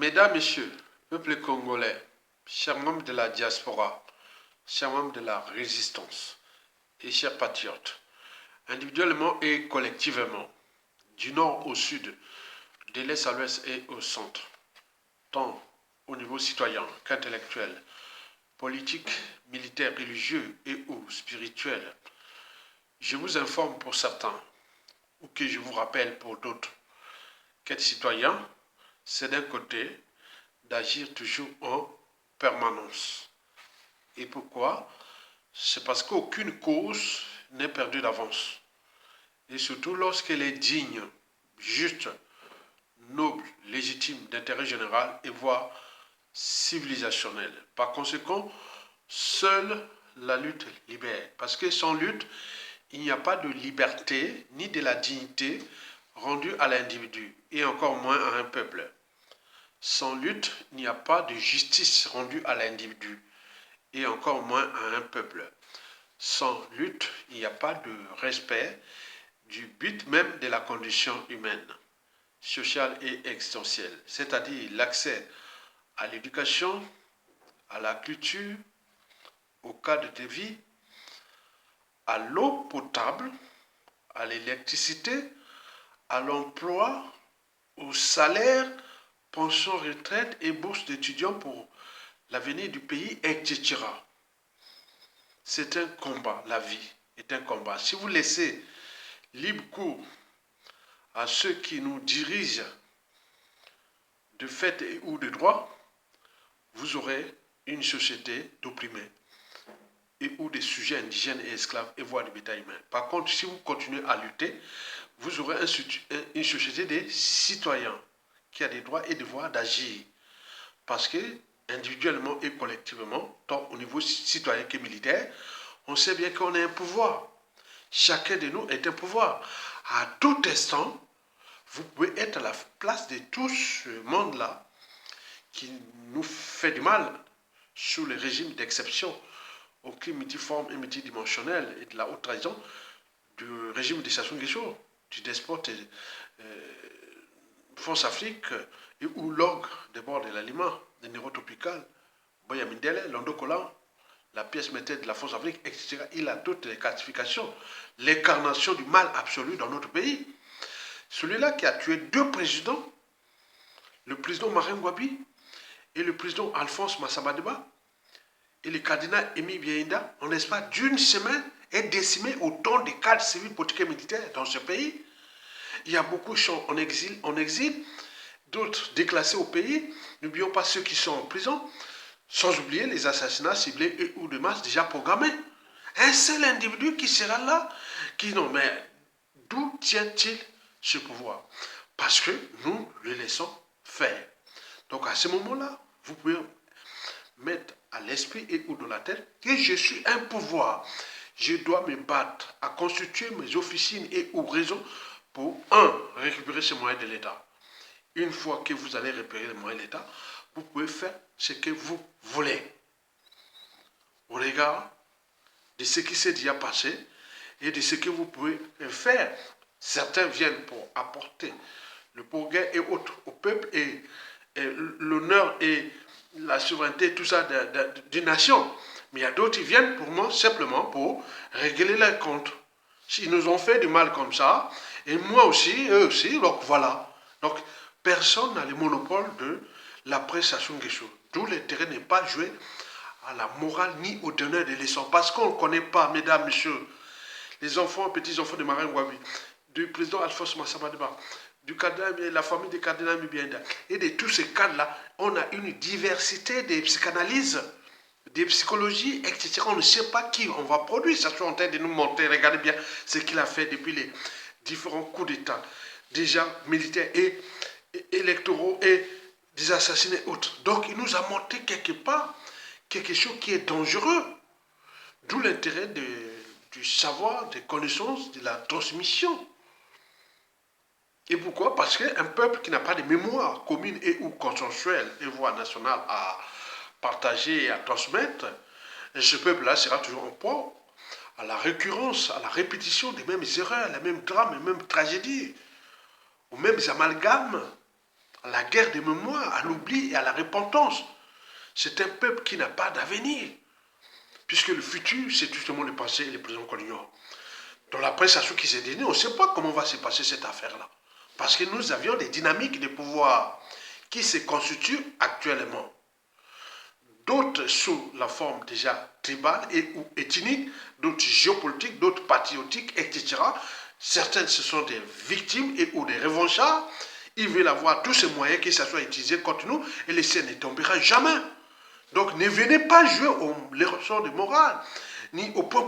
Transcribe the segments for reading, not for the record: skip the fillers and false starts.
Mesdames, Messieurs, peuple congolais, chers membres de la diaspora, chers membres de la résistance et chers patriotes, individuellement et collectivement, du nord au sud, de l'est à l'ouest et au centre, tant au niveau citoyen qu'intellectuel, politique, militaire, religieux et ou spirituel, je vous informe pour certains, ou que je vous rappelle pour d'autres, qu'être citoyen, c'est d'un côté d'agir toujours en permanence. Et pourquoi? C'est parce qu'aucune cause n'est perdue d'avance. Et surtout lorsqu'elle est digne, juste, noble, légitime, d'intérêt général et voire civilisationnel. Par conséquent, seule la lutte libère. Parce que sans lutte, il n'y a pas de liberté ni de la dignité rendue à l'individu et encore moins à un peuple. Sans lutte, il n'y a pas de justice rendue à l'individu et encore moins à un peuple. Sans lutte, il n'y a pas de respect du but même de la condition humaine, sociale et existentielle, c'est-à-dire l'accès à l'éducation, à la culture, au cadre de vie, à l'eau potable, à l'électricité, à l'emploi, au salaire, pension, retraite et bourse d'étudiants pour l'avenir du pays, etc. C'est un combat, la vie est un combat. Si vous laissez libre cours à ceux qui nous dirigent de fait ou de droit, vous aurez une société d'opprimés et ou des sujets indigènes et esclaves et voire du bétail humain. Par contre, si vous continuez à lutter, vous aurez une société des citoyens qui a des droits et devoirs d'agir. Parce que, individuellement et collectivement, tant au niveau citoyen que militaire, on sait bien qu'on a un pouvoir. Chacun de nous est un pouvoir. À tout instant, vous pouvez être à la place de tout ce monde-là qui nous fait du mal sous le régime d'exception au crime multiforme et multidimensionnel et de la haute trahison du régime de Sassou Nguesso, du despote France Afrique et où l'ogre des bords de l'aliment, des neurotropical, Boya Mindele, Londo Kolan, la pièce méthode de la France Afrique, etc. Il a toutes les classifications. L'incarnation du mal absolu dans notre pays. Celui-là qui a tué deux présidents, le président Marin Gwabi et le président Alphonse Massabadeba, et le cardinal Émile Biaïda, en l'espace d'une semaine, est décimé autant de cadres civils, politiques et militaires dans ce pays. Il y a beaucoup qui sont en exil, d'autres déclassés au pays. N'oublions pas ceux qui sont en prison, sans oublier les assassinats ciblés et ou de masse déjà programmés. Un seul individu qui sera là, qui non, mais d'où tient-il ce pouvoir? Parce que nous le laissons faire. Donc à ce moment-là, vous pouvez mettre à l'esprit et ou dans la tête que je suis un pouvoir. Je dois me battre à constituer mes officines et ou raisons pour, récupérer ces moyens de l'État. Une fois que vous allez récupérer les moyens de l'État, vous pouvez faire ce que vous voulez. Au regard de ce qui s'est déjà passé et de ce que vous pouvez faire. Certains viennent pour apporter le progrès et autres au peuple et l'honneur et la souveraineté, tout ça d'une nation. Mais il y a d'autres qui viennent pour moi simplement pour régler les comptes. S'ils nous ont fait du mal comme ça, et moi aussi, eux aussi, donc voilà. Donc personne n'a le monopole de l'après Sassou Nguesso. D'où l'intérêt n'est pas joué à la morale ni au donneur de leçons. Parce qu'on ne connaît pas, mesdames, messieurs, les enfants, petits-enfants de Marin Gwabi, du président Alphonse Massabadeba, du cardinal, la famille du cardinal Mibienda, et de tous ces cadres-là, on a une diversité de psychanalyses, des psychologies, etc. On ne sait pas qui on va produire. Ça soit en train de nous montrer, regardez bien ce qu'il a fait depuis les différents coups d'État, déjà militaires et électoraux et des assassinats et autres. Donc il nous a montré quelque part quelque chose qui est dangereux. D'où l'intérêt du savoir, des connaissances, de la transmission. Et pourquoi? Parce qu'un peuple qui n'a pas de mémoire commune et ou consensuelle et voire nationale à partager et à transmettre, ce peuple-là sera toujours en proie à la récurrence, à la répétition des mêmes erreurs, les mêmes drames, les mêmes tragédies, aux mêmes amalgames, à la guerre des mémoires, à l'oubli et à la repentance. C'est un peuple qui n'a pas d'avenir. Puisque le futur, c'est justement le passé et le présent qu'on ignore. Dans la presse à ceux qui s'est donné, on ne sait pas comment va se passer cette affaire-là. Parce que nous avions des dynamiques de pouvoir qui se constituent actuellement. D'autres sous la forme déjà tribale et ou ethnique, d'autres géopolitiques, d'autres patriotiques, etc. Certaines, ce sont des victimes et ou des revanchards. Ils veulent avoir tous ces moyens que ça soit utilisé contre nous et le ciel ne tombera jamais. Donc ne venez pas jouer aux leçons de morale, ni au point.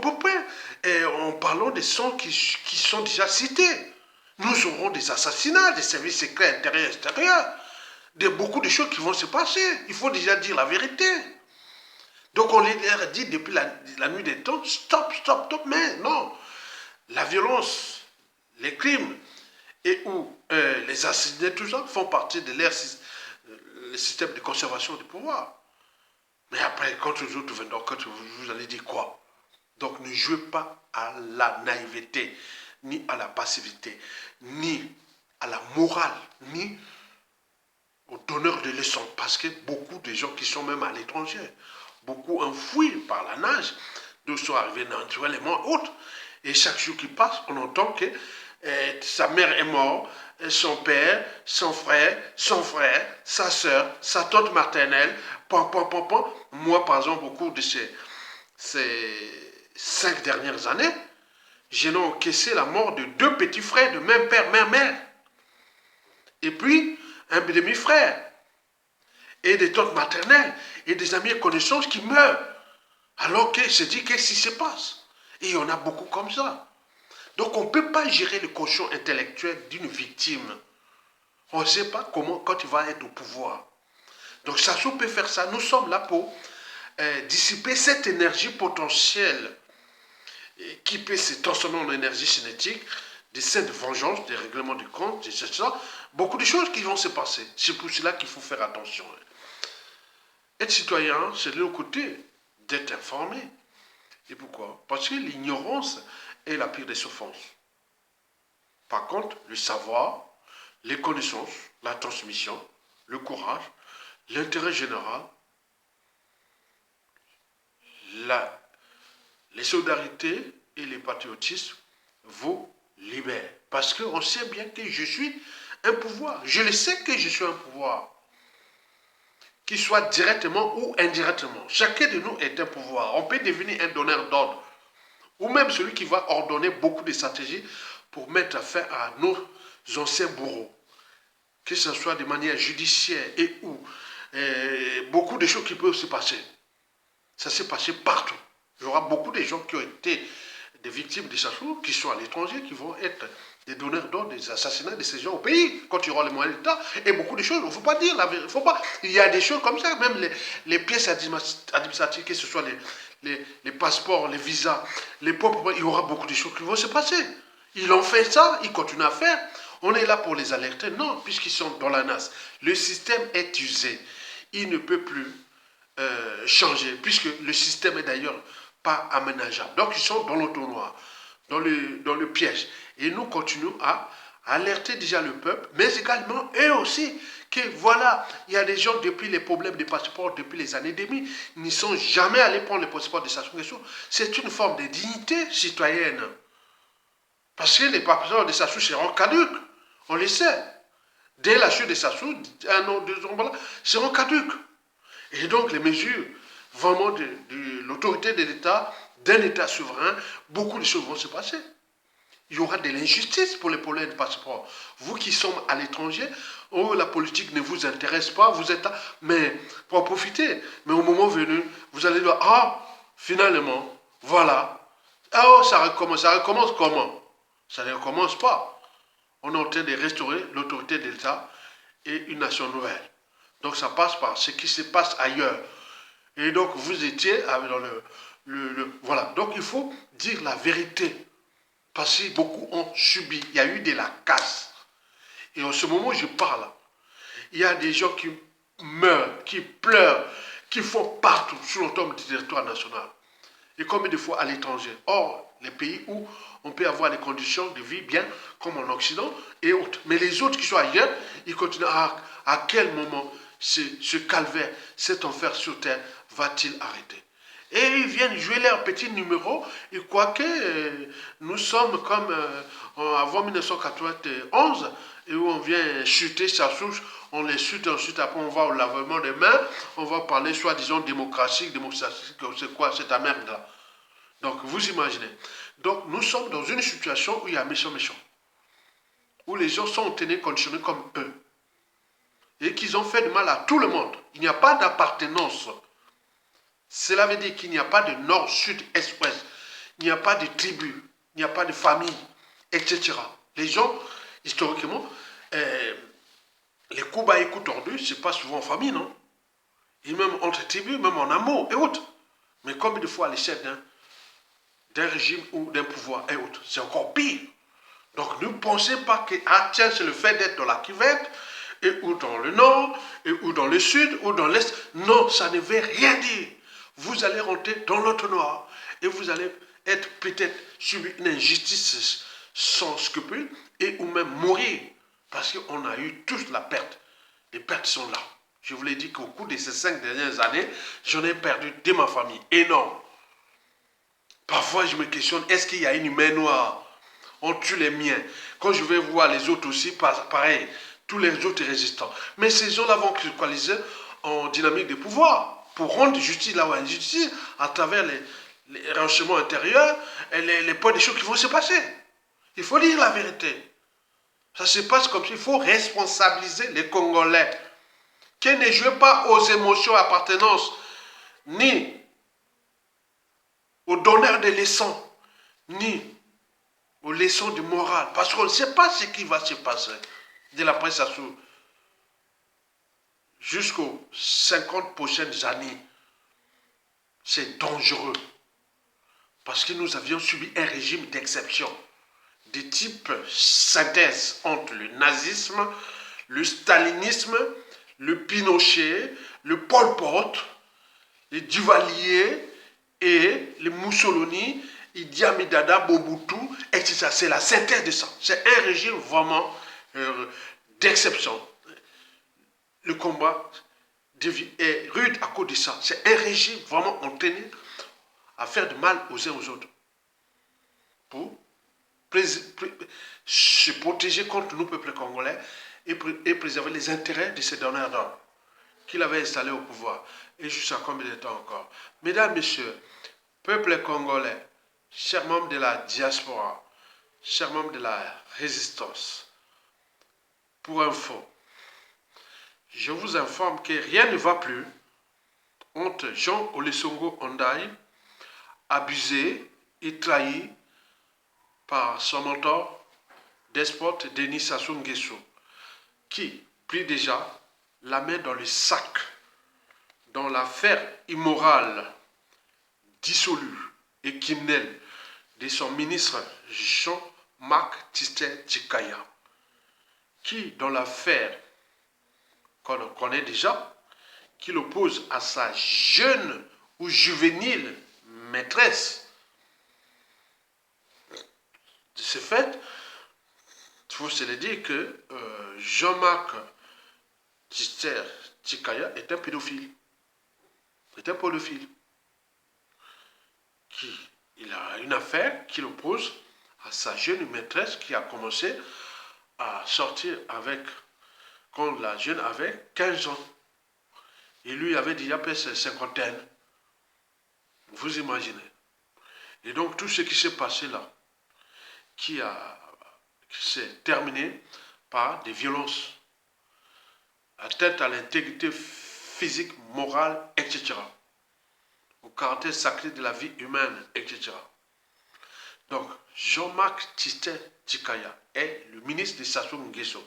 Et en parlant des sons qui sont déjà cités. Nous aurons des assassinats, des services secrets intérieurs et extérieurs, beaucoup de choses qui vont se passer. Il faut déjà dire la vérité. Donc on leur dit depuis la nuit des temps, stop, mais non. La violence, les crimes et ou les assassinats, tout ça, font partie de leur le système de conservation du pouvoir. Mais après, quand les autres viennent, quand vous allez dire quoi? Donc ne jouez pas à la naïveté, ni à la passivité, ni à la morale, ni au donneur de leçons. Parce que beaucoup de gens qui sont même à l'étranger, beaucoup enfouis par la nage, d'autres sont arrivés naturellement autres. Et chaque jour qui passe, on entend que sa mère est morte, son père, son frère, sa soeur, sa tante maternelle, Moi, par exemple, au cours de ces 5 dernières années, j'ai encaissé la mort de 2 petits frères de même père, même mère. Et puis, un demi-frère. Et des tantes maternelles. Et des amis et connaissances qui meurent. Alors que se dit, qu'est-ce qui se passe? Et il y en a beaucoup comme ça. Donc on ne peut pas gérer le quotient intellectuel d'une victime. On ne sait pas comment, quand il va être au pouvoir. Donc Sassou peut faire ça. Nous sommes là pour dissiper cette énergie potentielle qui peut se transformer en énergie cinétique, des scènes de vengeance, des règlements de comptes, etc. Beaucoup de choses qui vont se passer. C'est pour cela qu'il faut faire attention. Être citoyen, c'est de l'autre côté d'être informé. Et pourquoi? Parce que l'ignorance est la pire des offenses. Par contre, le savoir, les connaissances, la transmission, le courage, l'intérêt général, les solidarités et les patriotismes vous libèrent. Parce qu'on sait bien que je suis un pouvoir. Je le sais que je suis un pouvoir. Qu'il soit directement ou indirectement. Chacun de nous est un pouvoir. On peut devenir un donneur d'ordre. Ou même celui qui va ordonner beaucoup de stratégies pour mettre fin à nos anciens bourreaux. Que ce soit de manière judiciaire et ou beaucoup de choses qui peuvent se passer. Ça s'est passé partout. Il y aura beaucoup de gens qui ont été des victimes de Sassou, qui sont à l'étranger, qui vont être des donneurs d'ordre, des assassinats de ces gens au pays, quand il y aura les moyens d'État, et beaucoup de choses. Il ne faut pas dire la vérité. Il y a des choses comme ça, même les pièces administratives, que ce soit les passeports, les visas, les propres, il y aura beaucoup de choses qui vont se passer. Ils ont fait ça, ils continuent à faire. On est là pour les alerter. Non, puisqu'ils sont dans la nasse. Le système est usé. Il ne peut plus changer, puisque le système est d'ailleurs pas aménageable. Donc ils sont dans l'entonnoir, dans le piège. Et nous continuons à alerter déjà le peuple, mais également eux aussi, que voilà, il y a des gens depuis les problèmes des passeports, depuis les années 2000, ils n'y sont jamais allés prendre les passeports de Sassou Nguesso. C'est une forme de dignité citoyenne. Parce que les passeports de Sassou seront caducs, on le sait. Dès la chute de Sassou, 1 an, 2 ans, seront caducs. Et donc les mesures vraiment de l'autorité de l'État, d'un État souverain, beaucoup de choses vont se passer. Il y aura de l'injustice pour les problèmes de passeport. Vous qui sommes à l'étranger, oh, la politique ne vous intéresse pas, vous êtes là, mais pour profiter. Mais au moment venu, vous allez dire, ah, finalement, voilà. Ah, oh, ça recommence comment? Ça ne recommence pas. On est en train de restaurer l'autorité de l'État et une nation nouvelle. Donc ça passe par ce qui se passe ailleurs. Et donc vous étiez dans voilà. Donc il faut dire la vérité. Parce que beaucoup ont subi. Il y a eu de la casse. Et en ce moment où je parle, il y a des gens qui meurent, qui pleurent, qui font partout sur l'ensemble du territoire national. Et combien de fois à l'étranger. Or, les pays où on peut avoir des conditions de vie bien, comme en Occident et autres. Mais les autres qui sont ailleurs, ils continuent à quel moment ce calvaire, cet enfer sur terre va-t-il arrêter? Et ils viennent jouer leur petit numéro. Et quoique nous sommes comme avant 1991, et où on vient chuter sa souche, on les chute, ensuite après on va au lavement des mains, on va parler soi-disant démocratie, c'est quoi cette merde-là? Donc vous imaginez. Donc nous sommes dans une situation où il y a méchant, où les gens sont tenus conditionnés comme eux, et qu'ils ont fait du mal à tout le monde. Il n'y a pas d'appartenance. Cela veut dire qu'il n'y a pas de nord, sud, est, ouest. Il n'y a pas de tribu, il n'y a pas de famille, etc. Les gens, historiquement, les coups bas et coups tordus, ce n'est pas souvent en famille, non? Et même entre tribus, même en amour et autres. Mais combien de fois à l'échelle d'un régime ou d'un pouvoir et autres, c'est encore pire. Donc ne pensez pas que, ah tiens, c'est le fait d'être dans la cuvette, et ou dans le nord, et ou dans le sud, ou dans l'est. Non, ça ne veut rien dire. Vous allez rentrer dans l'autre noir, et vous allez être peut-être subir une injustice sans scrupule, et ou même mourir, parce qu'on a eu tous la perte. Les pertes sont là. Je vous l'ai dit qu'au cours de ces 5 dernières années, j'en ai perdu de ma famille, énorme. Parfois, je me questionne, est-ce qu'il y a une main noire? On tue les miens. Quand je vais voir les autres aussi, pareil, tous les autres résistants. Mais ces gens-là vont coaliser en dynamique de pouvoir pour rendre justice là où il y a injustice à travers les renseignements intérieurs et les points des choses qui vont se passer. Il faut dire la vérité. Ça se passe comme ça. Il faut responsabiliser les Congolais qui ne jouent pas aux émotions appartenance ni aux donneurs de leçons, ni aux leçons de morale. Parce qu'on ne sait pas ce qui va se passer de la presse à sous jusqu'aux 50 prochaines années. C'est dangereux. Parce que nous avions subi un régime d'exception, de type synthèse entre le nazisme, le stalinisme, le Pinochet, le Pol Pot, les Duvalier et les Mussolini, Idi Amin Dada, Mobutu, etc. C'est la synthèse de ça. C'est un régime vraiment d'exception. Le combat est rude à cause de ça. C'est un régime vraiment entraîné à faire du mal aux uns aux autres. Pour se protéger contre nous, peuple congolais, et préserver les intérêts de ces donneurs d'ordre qu'il avait installés au pouvoir. Et jusqu'à combien de temps encore? Mesdames, Messieurs, peuple congolais, chers membres de la diaspora, chers membres de la résistance, pour info, je vous informe que rien ne va plus entre Jean Olusegun Ondai, abusé et trahi par son mentor, despote Denis Sassou Nguesso, qui prit déjà la main dans le sac dans l'affaire immorale, dissolue et criminelle de son ministre Jean-Marc Tistet Tchikaya, qui, dans l'affaire qu'on connaît déjà, qui l'oppose à sa jeune ou juvénile maîtresse. De ce fait, il faut se le dire que Jean-Marc Tistet Tchikaya est un pédophile. C'est un pédophile. Il a une affaire qui l'oppose à sa jeune maîtresse qui a commencé à sortir avec, quand la jeune avait 15 ans. Et lui avait déjà fait ses cinquantaine. Vous imaginez. Et donc tout ce qui s'est passé là, qui s'est terminé par des violences, atteinte à l'intégrité physique, morale, etc. Au caractère sacré de la vie humaine, etc. Donc, Jean-Marc Tistet Tchikaya est le ministre de Sassou Nguesso,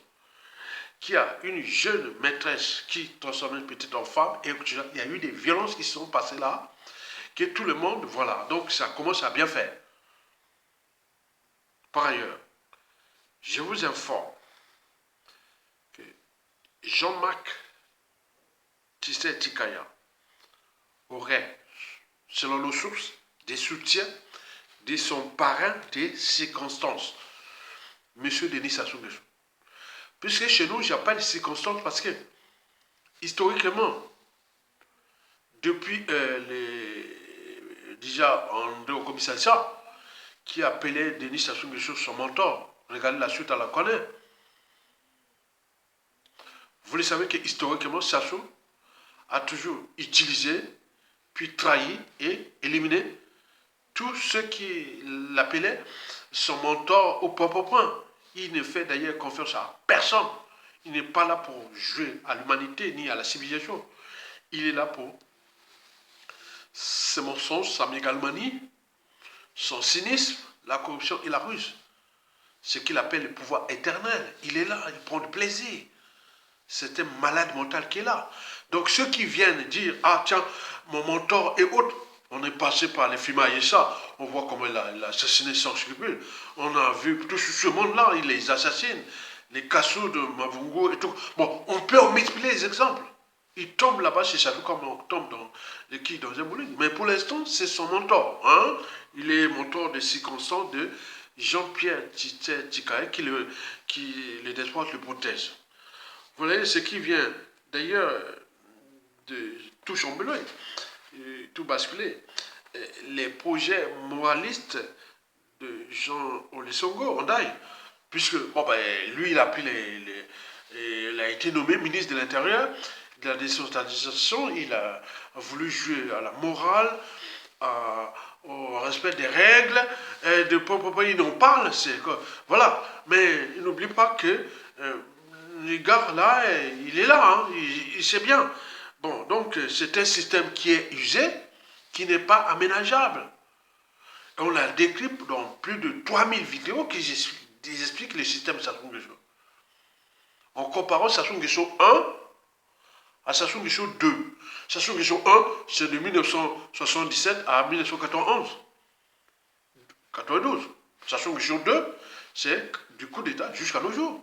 qui a une jeune maîtresse qui transforme une petite en femme, et il y a eu des violences qui se sont passées là, que tout le monde, voilà, donc ça commence à bien faire. Par ailleurs, je vous informe que Jean-Marc Tistet Tchikaya aurait, selon nos sources, des soutiens de son parrain des circonstances, M. Denis Sassou Nguesso. Puisque chez nous, il n'y a pas de circonstances parce que, historiquement, depuis déjà en au commissariat, qui appelait Denis Sassou Nguesso son mentor, regardez la suite, à la connaît. Vous le savez que historiquement, Sassou a toujours utilisé, puis trahi et éliminé tous ceux qui l'appelaient son mentor au propre point. Il ne fait d'ailleurs confiance à personne. Il n'est pas là pour jouer à l'humanité ni à la civilisation. Il est là pour ses mensonges, sa mégalomanie, son cynisme, la corruption et la ruse. Ce qu'il appelle le pouvoir éternel. Il est là, il prend du plaisir. C'est un malade mental qui est là. Donc ceux qui viennent dire, ah tiens, mon mentor et autres, on est passé par les Fima et ça, on voit comment il a assassiné sans scrupule. On a vu tout ce monde-là, il les assassine. Les Kassou de Mavungo et tout. Bon, on peut en multiplier les exemples. Il tombe là-bas chez Sassou comme on tombe dans un boulet. Mais pour l'instant, c'est son mentor. Hein? Il est mentor de circonstances de Jean-Pierre Tikaï qui le despot le protège. Vous voyez ce qui vient d'ailleurs de tout chambouler, tout basculer. Les projets moralistes de Jean Olesongo, Ondaï, puisque bon, ben, lui, il a été nommé ministre de l'Intérieur, de la décentralisation, il a voulu jouer à la morale, au respect des règles, de propre il en parle, c'est quoi. Voilà, mais il n'oublie pas que le gars là, il est là, hein, il sait bien. Bon, donc c'est un système qui est usé, qui n'est pas aménageable. On la décrit dans plus de 3000 vidéos qui expliquent le système Sassou Nguesso. En comparant Sassou Nguesso 1 à Sassou Nguesso 2. Sassou Nguesso 1, c'est de 1977 à 1991. 92. Sassou Nguesso 2, c'est du coup d'État jusqu'à nos jours.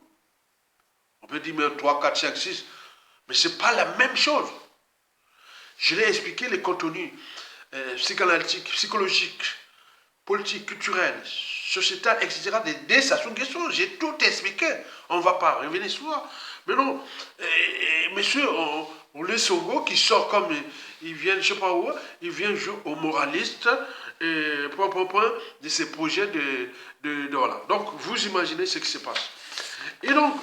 On peut dire même 3, 4, 5, 6. Mais ce n'est pas la même chose. Je l'ai expliqué, les contenus psychanalytiques, psychologiques, politiques, culturels, sociétales, etc. des Sassou Nguesso. J'ai tout expliqué. On ne va pas revenir sur ça. Mais non, monsieur, on laisse Songo qui sort comme il vient, je ne sais pas où, il vient jouer au moraliste, point, de ses projets de voilà. Donc, vous imaginez ce qui se passe. Et donc,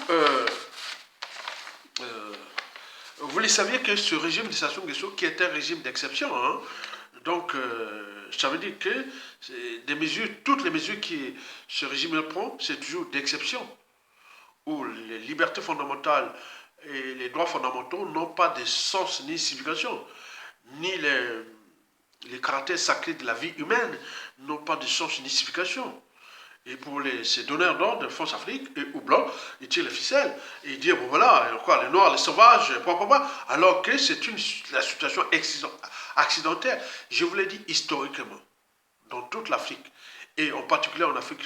vous le saviez que ce régime de Sassou Nguesso, qui est un régime d'exception, hein, donc ça veut dire que toutes les mesures que ce régime prend, c'est toujours d'exception, où les libertés fondamentales et les droits fondamentaux n'ont pas de sens ni signification, ni les caractères sacrés de la vie humaine n'ont pas de sens ni signification. Et pour ces donneurs d'ordre de France Afrique ou Blanc, ils tirent les ficelles et ils disent, bon voilà, quoi, les Noirs, les sauvages, alors que c'est la situation accidentelle. Je vous l'ai dit historiquement, dans toute l'Afrique, et en particulier en Afrique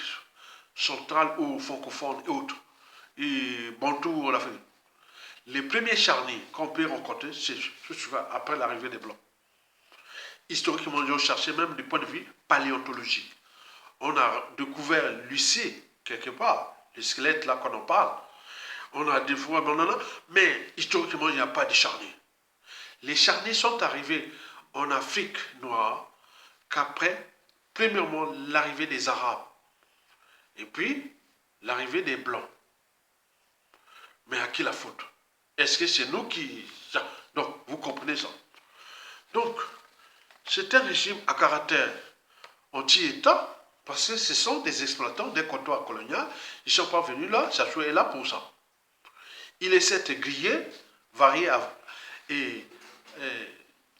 centrale ou francophone et autres, et Bantou en Afrique. Les premiers charniers qu'on peut rencontrer, c'est souvent après l'arrivée des Blancs. Historiquement, ils ont cherché même du point de vue paléontologique. On a découvert Lucie, quelque part, le squelette là qu'on en parle. On a des fois, mais historiquement, il n'y a pas de charniers. Les charniers sont arrivés en Afrique noire qu'après, premièrement, l'arrivée des Arabes. Et puis, l'arrivée des Blancs. Mais à qui la faute? Est-ce que c'est nous qui... Donc, vous comprenez ça. Donc, c'est un régime à caractère anti-État, parce que ce sont des exploitants des comptoirs coloniaux. Ils ne sont pas venus là, Sassou est là pour ça. Il essaie de griller, varier et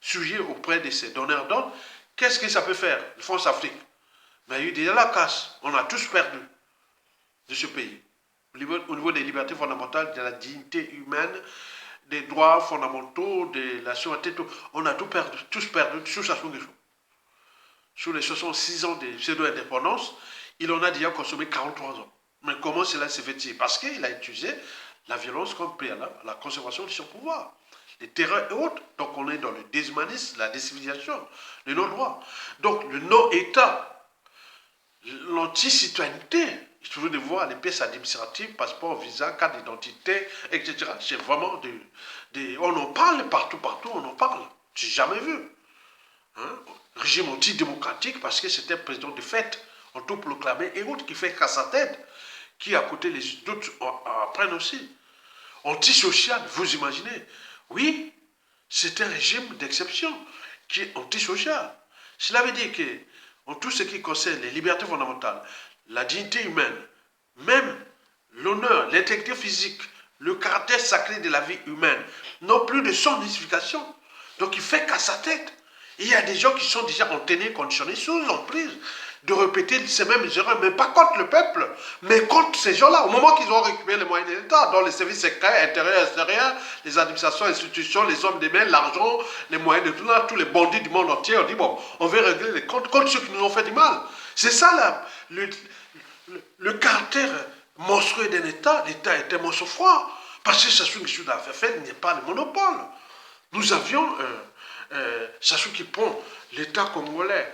sujet auprès de ses donneurs d'ordre. Qu'est-ce que ça peut faire, France-Afrique? Mais il y a eu déjà la casse. On a tous perdu de ce pays. Au niveau des libertés fondamentales, de la dignité humaine, des droits fondamentaux, de la souveraineté, on a tous perdu sous Sassou Nguesso. Sur les 66 ans de pseudo-indépendance, il en a déjà consommé 43 ans. Mais comment cela s'est fait-il? Parce qu'il a utilisé la violence comme préalable à la conservation de son pouvoir. Les terreurs et autres. Donc on est dans le déshumanisme, la décivilisation, le non-droit. Donc le non-État, l'anti-citoyenneté, Je veux voir les pièces administratives, passeport, visa, carte d'identité, etc. C'est vraiment on en parle partout, on en parle. J'ai jamais vu. Hein? Régime antidémocratique parce que c'était un président de fait, autoproclamé et autres qui fait qu'à sa tête, qui à côté les autres apprennent aussi. Antisocial, vous imaginez? Oui, c'est un régime d'exception qui est antisocial. Cela veut dire que, en tout ce qui concerne les libertés fondamentales, la dignité humaine, même l'honneur, l'intégrité physique, le caractère sacré de la vie humaine, n'ont plus de son identification. Donc il fait qu'à sa tête. Il y a des gens qui sont déjà entraînés, conditionnés, sous emprise de répéter ces mêmes erreurs, mais pas contre le peuple, mais contre ces gens-là. Au moment qu'ils ont récupéré les moyens de l'État, dans les services secrets, intérieurs, extérieurs, les administrations, institutions, les hommes des mains, l'argent, les moyens de tout là, tous les bandits du monde entier, on dit bon, on veut régler les comptes contre ceux qui nous ont fait du mal. C'est ça là, le caractère monstrueux d'un État. L'État est un monstre froid, parce que Sassou Nguesso fait n'est pas le monopole. Nous avions Sassou qui prend l'État congolais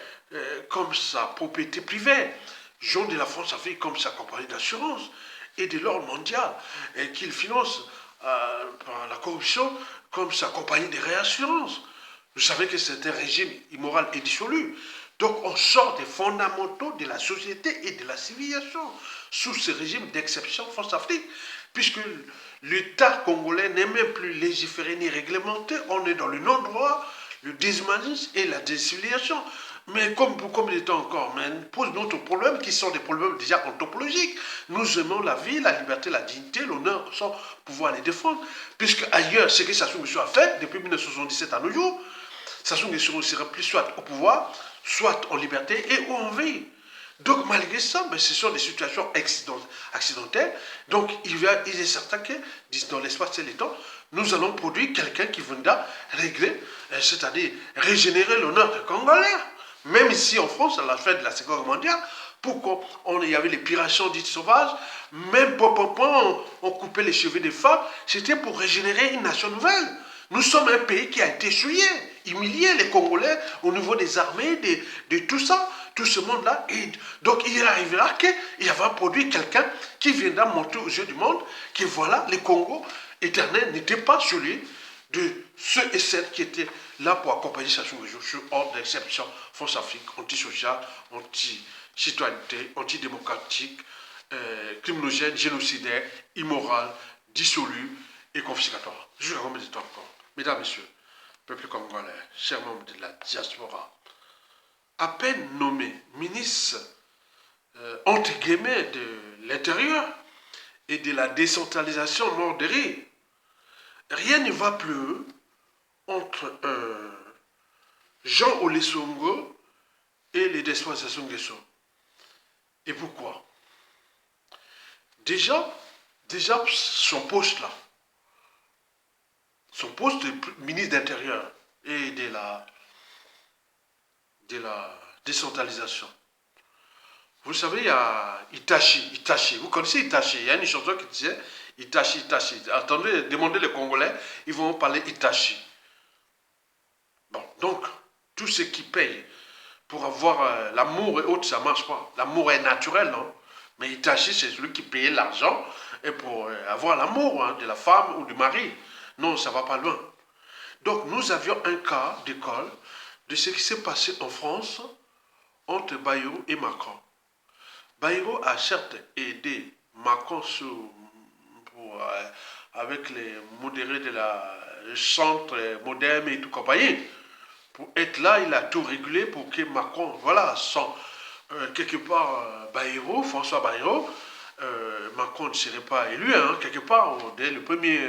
comme sa propriété privée, Jean de la France-Afrique comme sa compagnie d'assurance, et de l'ordre mondial, et qu'il finance par la corruption comme sa compagnie de réassurance. Vous savez que c'est un régime immoral et dissolu. Donc on sort des fondamentaux de la société et de la civilisation sous ce régime d'exception France-Afrique, puisque l'État congolais n'est même plus légiféré ni réglementé, on est dans le non-droit, le déshumanisme et la décivilisation. Mais comme il est encore, mais pose d'autres problèmes qui sont des problèmes déjà anthropologiques. Nous aimons la vie, la liberté, la dignité, l'honneur, sans pouvoir les défendre. Puisque ailleurs, ce que Sassou Nguesso a fait depuis 1977 à nos jours, Sassou Nguesso sera plus soit au pouvoir, soit en liberté et ou en vie. Donc malgré ça, mais ce sont des situations accidentelles. Donc il est certain que dans l'espace et le temps, nous allons produire quelqu'un qui viendra régler, c'est-à-dire régénérer l'honneur des Congolais. Même ici en France, à la fin de la Seconde Guerre mondiale, pourquoi il y avait les pirations dites sauvages, même on coupait les cheveux des femmes, c'était pour régénérer une nation nouvelle. Nous sommes un pays qui a été souillé, humilié, les Congolais, au niveau des armées, de tout ça, tout ce monde-là. Et donc il arrivera qu'il va produire quelqu'un qui viendra montrer aux yeux du monde que voilà, le Congo éternel n'était pas celui de ceux et celles qui étaient là pour accompagner Sassou Nguesso sur ordre d'exception, France-Afrique, antisocial, anti-citoyenneté, antidémocratique, criminogène, génocidaire, immoral, dissolu et confiscatoire. Jusqu'à combien de temps encore? Mesdames, Messieurs, peuple congolais, chers membres de la diaspora, à peine nommé ministre, entre guillemets, de l'Intérieur et de la décentralisation mordérée, rien ne va plus entre Jean Olesongo et les despots Sassou Nguesso. Et pourquoi? Déjà son poste là, son poste de ministre d'Intérieur et de la décentralisation. Vous savez, il y a Itachi. Vous connaissez Itachi? Il y a une chanson qui disait Itachi. Attendez, demandez les Congolais, ils vont parler Itachi. Bon, donc, tout ce qui paye pour avoir l'amour et autres, ça ne marche pas. L'amour est naturel, non? Mais Itachi, c'est celui qui payait l'argent et pour avoir l'amour de la femme ou du mari. Non, ça ne va pas loin. Donc, nous avions un cas d'école de ce qui s'est passé en France entre Bayrou et Macron. Bayrou a certes aidé Macron avec les modérés de centre moderne et tout compagnie. Pour être là, il a tout régulé pour que Macron, voilà, sans quelque part Bayrou, François Bayrou, Macron ne serait pas élu, hein, quelque part, dès le premier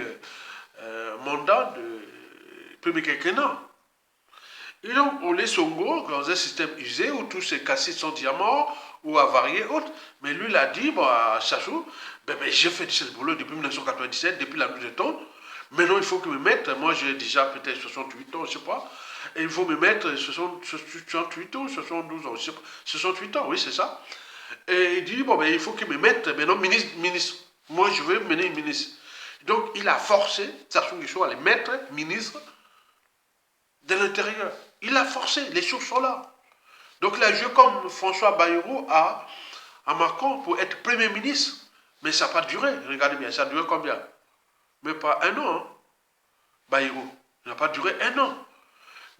mandat, le premier quinquennat. Et donc, on laisse Songo dans un système usé où tout s'est cassé sans diamant ou avarié, autre. Mais lui, il a dit à Sassou, j'ai fait ce boulot depuis 1997, depuis la nuit de temps. Maintenant, il faut que me mette, moi j'ai déjà peut-être 68 ans, je ne sais pas. Et il faut me mettre 68 ans, 72 ans, je sais pas, 68 ans, oui, c'est ça. Et il dit, il faut qu'il me mette maintenant ministre. Moi, je veux mener ministre. Donc, il a forcé Sassou Nguesso à les mettre ministre de l'Intérieur. Il a forcé, les choses sont là. Donc il a joué comme François Bayrou à Macron pour être Premier ministre. Mais ça n'a pas duré, regardez bien, ça a duré combien? Mais pas un an, hein. Bayrou, ça n'a pas duré un an.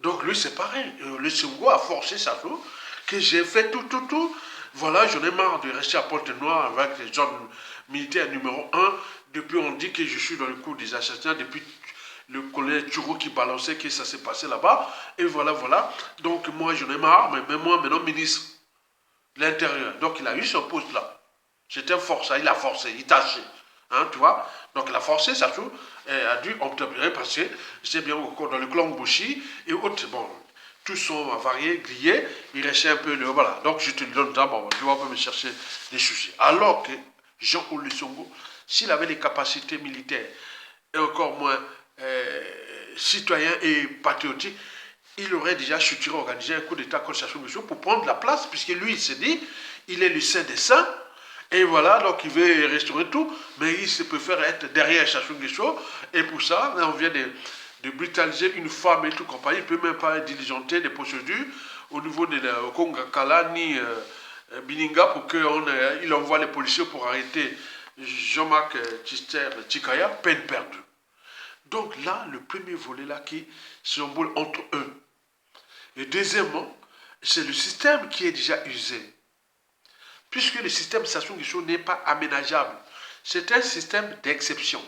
Donc lui, c'est pareil. Le Songo a forcé sa chose, que j'ai fait tout. Voilà, j'en ai marre de rester à Pointe-Noire avec les hommes militaires numéro un. Depuis, on dit que je suis dans le coup des assassinats, depuis le colonel Tchourou qui balançait que ça s'est passé là-bas. Et voilà. Donc moi, j'en ai marre, mais moi, maintenant, ministre de l'Intérieur. Donc il a eu son poste là. C'était forcé, il a forcé, il tâchait. Hein, tu vois. Donc il a forcé, ça tout, a dû obtenir parce que c'est bien encore dans le clan Bouchi et autres, bon, tous sont variés, grillés, il restait un peu le, voilà. Donc je te le donne d'abord, tu vas pas me chercher des sujets. Alors que Jean Olusegun, s'il avait les capacités militaires et encore moins citoyens et patriotiques, il aurait déjà structuré, organisé un coup d'État contre Sassou Nguesso pour prendre la place, puisque lui, il s'est dit, il est le saint des saints, et voilà, donc il veut restaurer tout, mais il se préfère être derrière Sassou Nguesso, et pour ça, on vient de brutaliser une femme et tout compagnie, il ne peut même pas diligenter des procédures au niveau de Kongakala ni Bininga pour qu'il envoie les policiers pour arrêter Jean-Marc Tister Tikaya, peine perdue. Donc là, le premier volet là qui s'emboule entre eux. Et deuxièmement, c'est le système qui est déjà usé. Puisque le système Sassou Nguesso n'est pas aménageable. C'est un système d'exception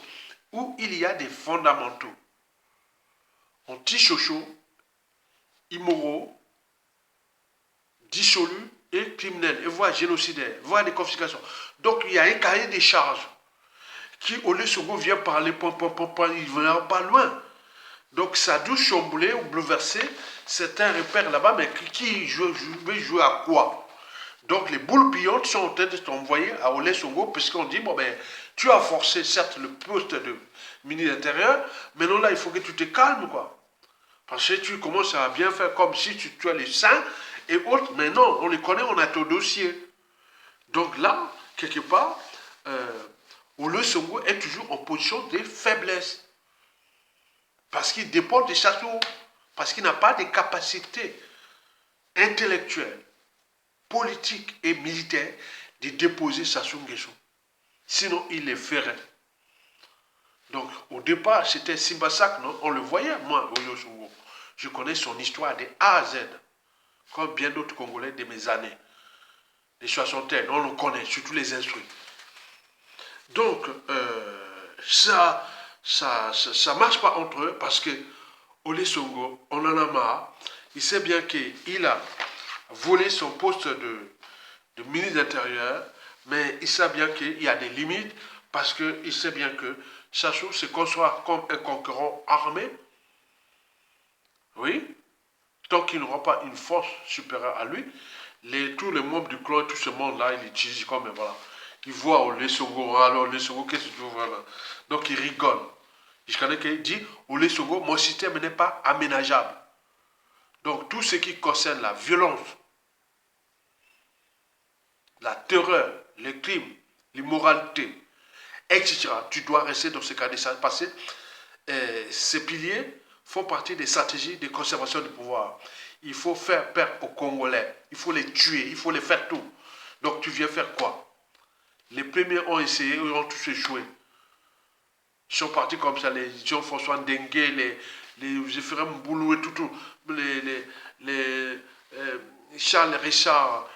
où il y a des fondamentaux anti-chocho, immoraux, dissolus et criminels, et voire génocidaires, voire des confiscations. Donc il y a un cahier des charges qui, au lieu de vient parler, il ne va pas loin. Donc ça a dû chambouler ou bouleverser certains repères là-bas, mais qui veut jouer à quoi? Donc les boules pillantes sont en train de t'envoyer à Olé Songo, puisqu'on dit, bon ben, tu as forcé certes le poste de ministre de l'Intérieur, mais non là, il faut que tu te calmes, quoi. Parce que tu commences à bien faire comme si tu as les seins et autres, mais non, on les connaît, on a ton dossier. Donc là, quelque part, Olé Songo est toujours en position de faiblesse. Parce qu'il dépend des châteaux, parce qu'il n'a pas de capacité intellectuelle, politique et militaire de déposer Sassou Nguesso. Sinon, il les ferait. Donc, au départ, c'était Simbasak, non? On le voyait, moi, au Yosungo. Je connais son histoire de A à Z, comme bien d'autres Congolais de mes années. Les soixantaines, on le connaît, surtout les instruits. Donc, ça marche pas entre eux parce que Olé Songo, on en a marre. Il sait bien qu'il a volé son poste de ministre de l'Intérieur, mais il sait bien qu'il y a des limites parce qu'il sait bien que Sassou se conçoit comme un concurrent armé. Oui, tant qu'il n'aura pas une force supérieure à lui, tous les membres du clan, tout ce monde-là, il utilise comme, voilà. Il voit Olé Songo, alors Olé Songo, qu'est-ce que tu veux vraiment? Donc il rigole. Je connais qu'il dit, Olé Songo, mon système n'est pas aménageable. Donc tout ce qui concerne la violence, la terreur, les crimes, l'immoralité, etc., tu dois rester dans ce cadre parce que ces piliers font partie des stratégies de conservation du pouvoir. Il faut faire peur aux Congolais, il faut les tuer, il faut les faire tout. Donc tu viens faire quoi? Les premiers ont essayé, ils ont tous échoué. Ils sont partis comme ça, les Jean-François Ndengue, les Ephraim Boulou et tout, les Charles Richard,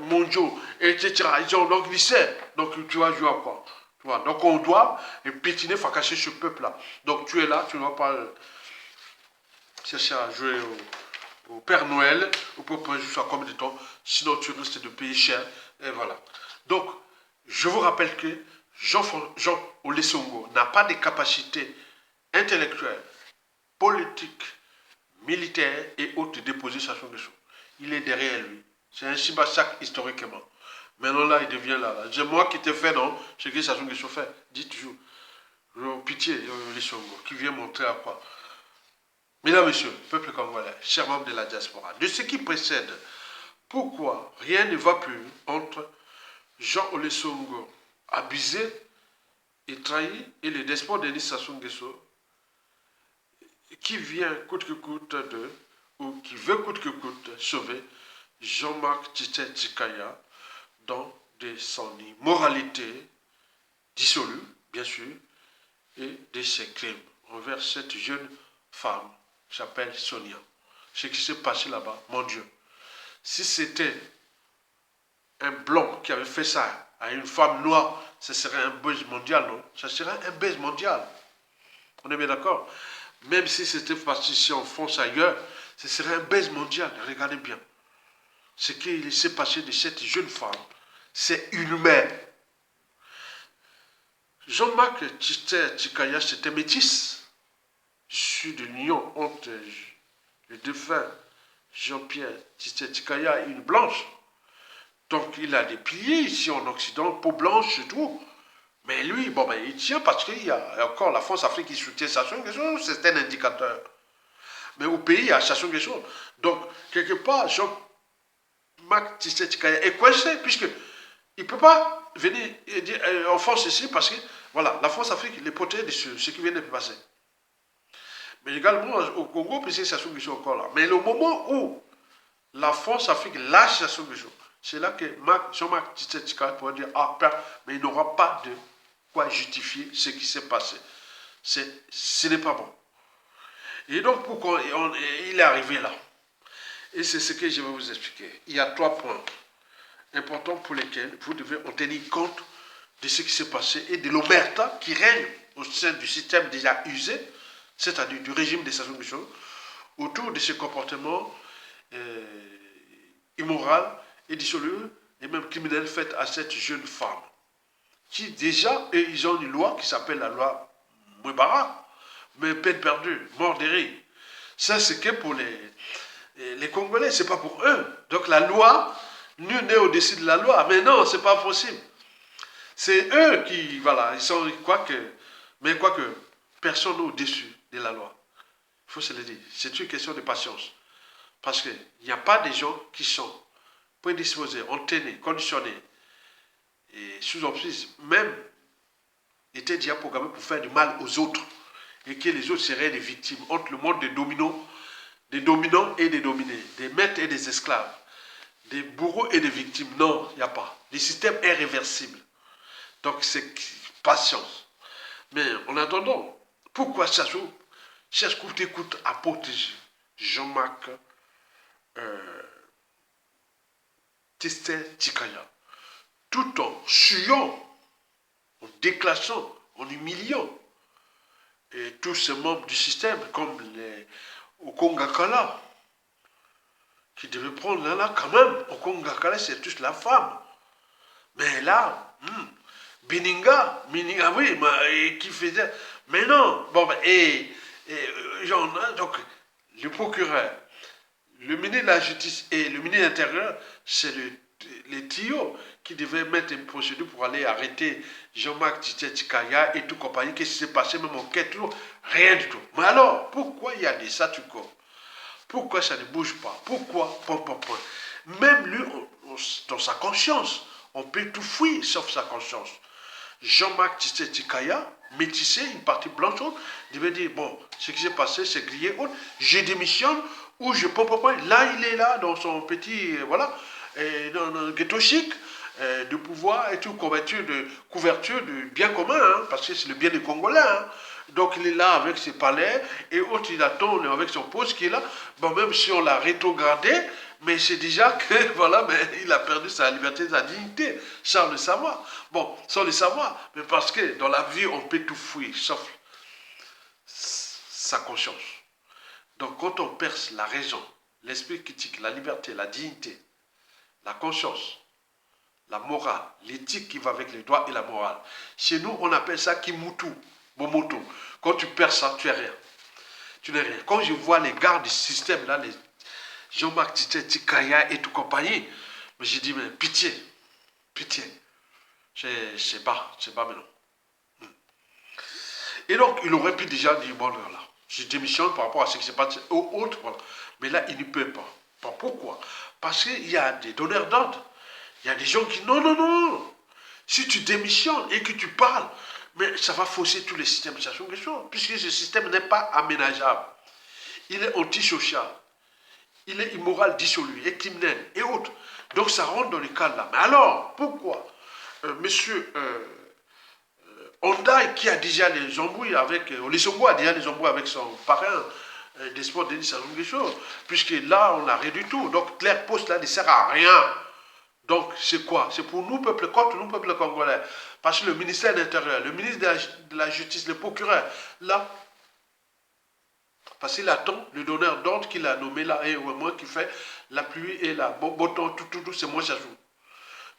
Monjo, etc. Ils ont donc lycée. Donc tu vas jouer à quoi? Tu vois, donc on doit pétiner, fracasser ce peuple-là. Donc tu es là, tu ne vas pas chercher à jouer au Père Noël, ou pour prendre juste comme de temps, sinon tu risques de payer cher. Et voilà. Donc, je vous rappelle que Jean Olesongo n'a pas de capacité intellectuelle, politique, militaire et autres de déposer Sassou Nguesso. Il est derrière lui. C'est un Simbasak historiquement. Maintenant là, il devient là. C'est moi qui t'ai fait, non? Ce que Sassou Nguesso fait. Dis toujours. Pitié, Olesongo, qui vient montrer à quoi. Mesdames, Messieurs, peuple congolais, chers membres de la diaspora, de ce qui précède, pourquoi rien ne va plus entre Jean Olesongo abusé et trahi et le despote Denis Sassou Nguesso qui vient coûte que coûte ou qui veut coûte que coûte sauver Jean-Marc Tite Tikaya dans de son immoralité dissolue, bien sûr, et de ses crimes envers cette jeune femme qui s'appelle Sonia. Ce qui s'est passé là-bas, mon Dieu, si c'était un blanc qui avait fait ça à une femme noire, ce serait un buzz mondial, non? Ça serait un buzz mondial. On est bien d'accord? Même si c'était passé ici en France, ailleurs, ce serait un buzz mondial. Regardez bien. Ce qui s'est passé de cette jeune femme, c'est inhumain. Jean-Marc Tchikaya, c'était métis. Issu de l'union entre le défunt Jean-Pierre Tchikaya et une blanche. Donc il a des piliers ici en Occident, peau blanche et tout. Mais lui, bon, ben, il tient parce qu'il y a encore la France-Afrique qui soutient Sassou Nguesso, c'est un indicateur. Mais au pays, il y a Sassou Nguesso. Donc, quelque part, Jean-Marc Tchikaya est coincé, puisqu'il ne peut pas venir dire, en France ici, parce que, voilà, la France-Afrique, il est protégé de ce qui vient de passer. Mais également au Congo, puisque Sassou Nguesso est encore là. Mais le moment où la France-Afrique lâche Sassou Nguesso, c'est là que Jean-Marc Tchikaya pourrait dire, ah, mais il n'aura pas de quoi justifier ce qui s'est passé. Ce n'est pas bon. Et donc, pourquoi il est arrivé là? Et c'est ce que je vais vous expliquer. Il y a 3 points importants pour lesquels vous devez en tenir compte de ce qui s'est passé et de l'omerta qui règne au sein du système déjà usé, c'est-à-dire du régime de Sassou Nguesso, autour de ce comportement immoral et dissolu et même criminel fait à cette jeune femme. Qui déjà, et ils ont une loi qui s'appelle la loi Mouebara, mais peine perdue, mort des rires. Ça, c'est que pour les Congolais, c'est pas pour eux. Donc la loi, nul n'est au-dessus de la loi. Mais non, c'est pas possible. C'est eux qui, voilà, ils sont, mais quoique, personne n'est au-dessus de la loi. Il faut se le dire. C'est une question de patience. Parce qu'il n'y a pas des gens qui sont prédisposés, entraînés, conditionnés, et sous emprise, même étaient déjà programmés pour faire du mal aux autres, et que les autres seraient des victimes, entre le monde des dominants et des dominés, des maîtres et des esclaves, des bourreaux et des victimes. Non, il n'y a pas. Le système est réversible. Donc c'est patience. Mais en attendant, pourquoi Sassou cherche coûte et coûte à protéger Jean-Marc Tchikaya, tout en suant, en déclassant, en humiliant et tous ces membres du système, comme les Okongakala, qui devaient prendre là quand même. Okongakala, c'est tous la femme. Mais là, Bininga, oui, et qui faisait. Mais non, bon, donc, le procureur, le ministre de la Justice et le ministre de l'Intérieur, c'est les tuyaux qui devaient mettre une procédure pour aller arrêter Jean-Marc Tchikaya et tout compagnie. Qu'est-ce qui s'est passé, même enquête, rien du tout. Mais alors, pourquoi il y a des statu quo? Pourquoi ça ne bouge pas? Pourquoi? Même lui, dans sa conscience, on peut tout fuir sauf sa conscience. Jean-Marc Tchikaya, métissé, une partie blanche, devait dire, bon, ce qui s'est passé, c'est grillé, je démissionne, ou je là, il est là, dans son petit, voilà, dans le ghetto chic, de pouvoir et tout, couverture du bien commun, hein, parce que c'est le bien des Congolais. Hein. Donc il est là avec ses palais, et autres, il attend avec son poste qui est là. Bon, même si on l'a rétrogradé, mais c'est déjà que, voilà, mais il a perdu sa liberté, sa dignité, sans le savoir. Bon, sans le savoir, mais parce que dans la vie, on peut tout fuir, sauf sa conscience. Donc quand on perce la raison, l'esprit critique, la liberté, la dignité, la conscience, la morale, l'éthique qui va avec les droits et la morale. Chez nous, on appelle ça Kimutu, Momoto. Quand tu perds ça, tu n'es rien. Tu n'es rien. Quand je vois les gardes du système, là, les Jean-Marc Tchikaya et tout compagnie, je dis, mais pitié. C'est pas maintenant. Et donc, il aurait pu déjà dire, bon, là, je démissionne par rapport à ce qui s'est passé aux autres, voilà. Mais là, il ne peut pas. Pourquoi? Parce qu'il y a des donneurs d'ordre. Il y a des gens qui, non. Si tu démissionnes et que tu parles, mais ça va fausser tous les systèmes de Sassou Nguesso, puisque ce système n'est pas aménageable. Il est antisocial. Il est immoral, dissolu, et criminel, et autres. Donc ça rentre dans le cadre là. Mais alors, pourquoi monsieur Honda, qui a déjà les embrouilles avec, Olesongo a déjà les embrouilles avec son parrain, des sports Denis Sassou Nguesso, puisque là, on n'a rien du tout. Donc, leur poste là ne sert à rien. Donc, c'est quoi? C'est pour nous, peuple, contre nous, peuple congolais. Parce que le ministère de l'Intérieur, le ministre de la Justice, le procureur, là, parce qu'il attend le donneur d'ordre qu'il a nommé là, et au moins qui fait la pluie et la beau temps, tout, c'est moi, ça joue.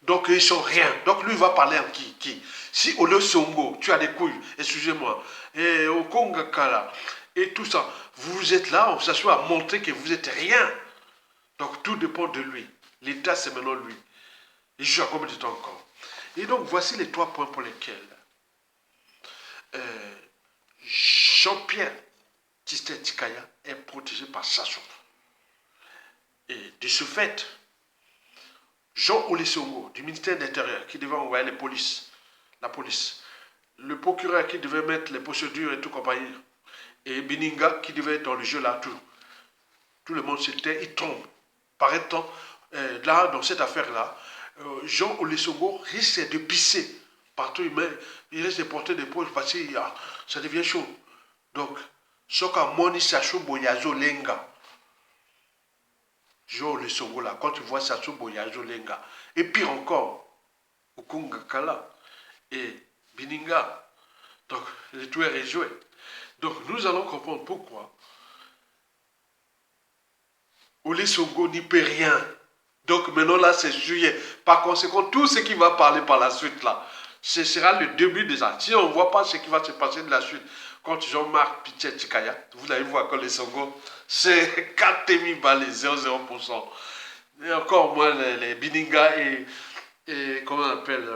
Donc, ils sont rien. Donc, lui, il va parler en qui? Si Ole Songo, tu as des couilles, excusez-moi, et au Congo Kala, et tout ça, vous êtes là, on s'assoit à montrer que vous êtes rien. Donc, tout dépend de lui. L'État, c'est maintenant lui. Il joue à combien de temps encore? Et donc, voici les 3 points pour lesquels Jean-Pierre Tistet Tikaya est protégé par Sassou. Et de ce fait, Jean Olesongo, du ministère de l'Intérieur, qui devait envoyer la police, le procureur qui devait mettre les procédures et tout compagnie, et Bininga qui devait être dans le jeu là, tout le monde s'était, il tombe. Par temps, là, dans cette affaire-là, Jean Olesongo risque de pisser partout, il risque de porter des poches parce que ça devient chaud. Donc, Soka Moni Sassou Boyazo Lenga. Jean Olesongo là, quand tu vois Sassou Boyazo Lenga, et pire encore, Okunga Kala et Bininga, donc le tout est joué. Donc, nous allons comprendre pourquoi Olesongo n'y peut rien. Donc maintenant là, c'est juillet. Par conséquent, tout ce qui va parler par la suite là, ce sera le début de ça. Si on ne voit pas ce qui va se passer de la suite, quand Jean-Marc Pichet Tikaya, vous allez voir que les Songo, c'est 4000 balles, 0,0%. Et encore moins les Bininga et comment on appelle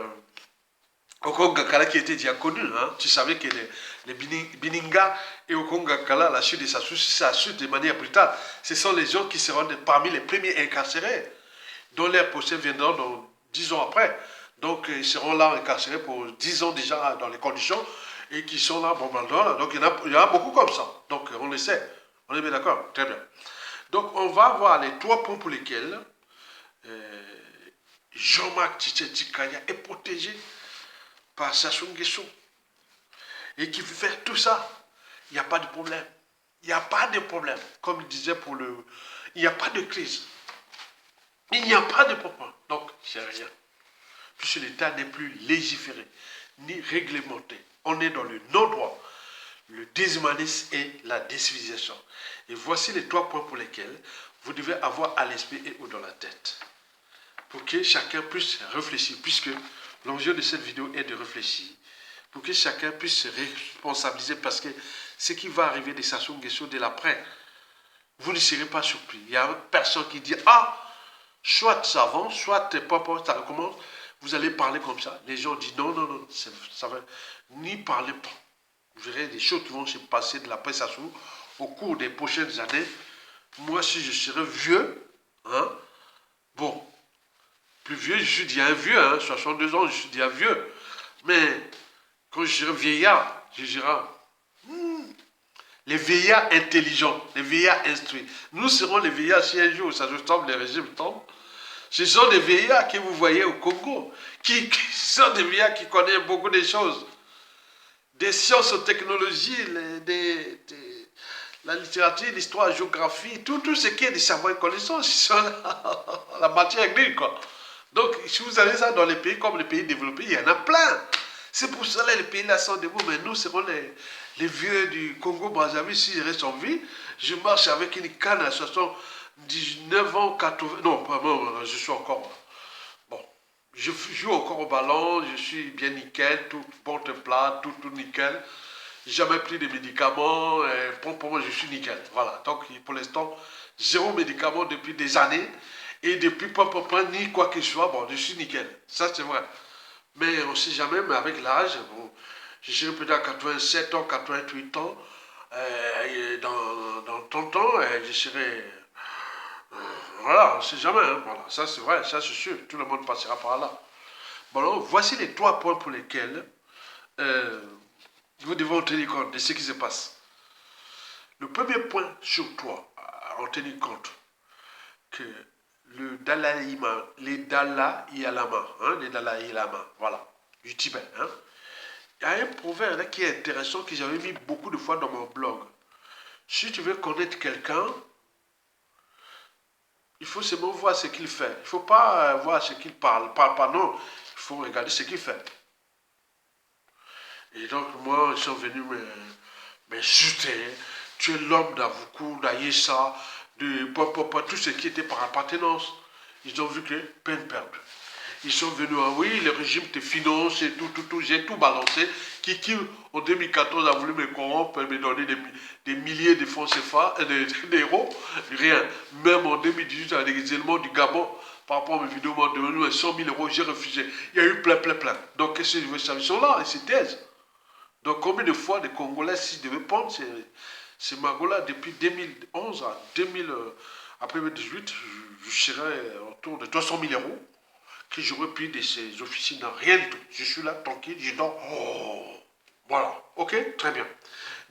Okonga Kala qui était déjà connu. Hein. Tu savais que les Bininga et Okonga Kala, la chute de sa chute de manière brutale, ce sont les gens qui seront parmi les premiers incarcérés, dont leur procès viendra dans 10 ans après. Donc, ils seront là incarcérés pour 10 ans déjà dans les conditions et qui sont là, bon, donc il y en a beaucoup comme ça. Donc, on le sait. On est bien d'accord? Très bien. Donc, on va voir les 3 points pour lesquels Jean-Marc Tikaya est protégé par Sassou Nguesso. Et qui veut faire tout ça. Il n'y a pas de problème. Il n'y a pas de problème. Comme il disait pour le... Il n'y a pas de crise. Il n'y a pas de problème. Donc, c'est rien. Puisque l'État n'est plus légiféré, ni réglementé. On est dans le non-droit, le déshumanisme et la décivilisation. Et voici les 3 points pour lesquels vous devez avoir à l'esprit et ou dans la tête. Pour que chacun puisse réfléchir, puisque l'enjeu de cette vidéo est de réfléchir. Pour que chacun puisse se responsabiliser, parce que ce qui va arriver de Sassou Nguesso de l'après, vous ne serez pas surpris. Il n'y a personne qui dit, ah, soit ça avance, soit ça recommence, vous allez parler comme ça. Les gens disent, non, non, non, ça va, n'y parlez pas. Vous verrez des choses qui vont se passer de l'après Sassou au cours des prochaines années. Moi, si je serai vieux, hein, bon, plus vieux, je suis déjà un vieux, hein, 62 ans, je suis déjà vieux. Mais quand je serai vieillard, je dirai, les vieillards intelligents, les vieillards instruits. Nous serons les vieillards si un jour ça se tombe, les régimes tombent. Ce sont des vieillards que vous voyez au Congo, qui sont des vieillards qui connaissent beaucoup de choses. Des sciences, technologies, la littérature, l'histoire, la géographie, tout ce qui est des savoirs et connaissances, ils sont la matière grise, quoi. Donc, si vous avez ça dans les pays comme les pays développés, il y en a plein. C'est pour cela que les pays là sont debout, mais nous serons les vieux du Congo-Brazzaville, si je reste en vie. Je marche avec une canne à 79 ans, 80... Non, vraiment, je suis encore... Bon, je joue encore au ballon, je suis bien nickel, tout porte plat, tout nickel. Jamais pris de médicaments, pour moi je suis nickel. Voilà, donc pour l'instant, 0 médicament depuis des années. Et depuis pas ni quoi que ce soit, bon, je suis nickel. Ça, c'est vrai. Mais on ne sait jamais, mais avec l'âge, bon, je serai peut-être à 87 ans, 88 ans. Dans 30 ans, je serai... voilà, on ne sait jamais. Hein, voilà, ça, c'est vrai, ça, c'est sûr. Tout le monde passera par là. Bon, alors, voici les 3 points pour lesquels vous devez en tenir compte de ce qui se passe. Le premier point sur toi, à en tenir compte, que le Dalai Lama, les Dalai Lama, hein, les Dalai Lama, voilà, du Tibet. Hein. Il y a un proverbe là, qui est intéressant, que j'avais mis beaucoup de fois dans mon blog. Si tu veux connaître quelqu'un, il faut seulement voir ce qu'il fait. Il ne faut pas voir ce qu'il parle. Parle pas, non. Il faut regarder ce qu'il fait. Et donc, moi, ils sont venus m'insulter. Tu es l'homme d'Avoukou, d'Aïssa, de Papa, tout ce qui était par appartenance. Ils ont vu que peine perdue. Ils sont venus, ah oui, le régime te finance et tout, j'ai tout balancé. Qui, en 2014, a voulu me corrompre, me donner des milliers de francs CFA, d'euros, rien. Même en 2018, avec les éléments du Gabon, par rapport à mes vidéos, m'ont donné 100 000 euros, j'ai refusé. Il y a eu plein. Donc, qu'est-ce que je veux savoir? Ils sont là, ils se taisent. Donc, combien de fois les Congolais, s'ils devaient prendre ces magots-là, depuis 2011 à 2000, après 2018, je serais autour de 200 000 euros que j'aurais pris de ces officines, rien du tout. Je suis là, tranquille, je dors. Oh, voilà, ok, très bien.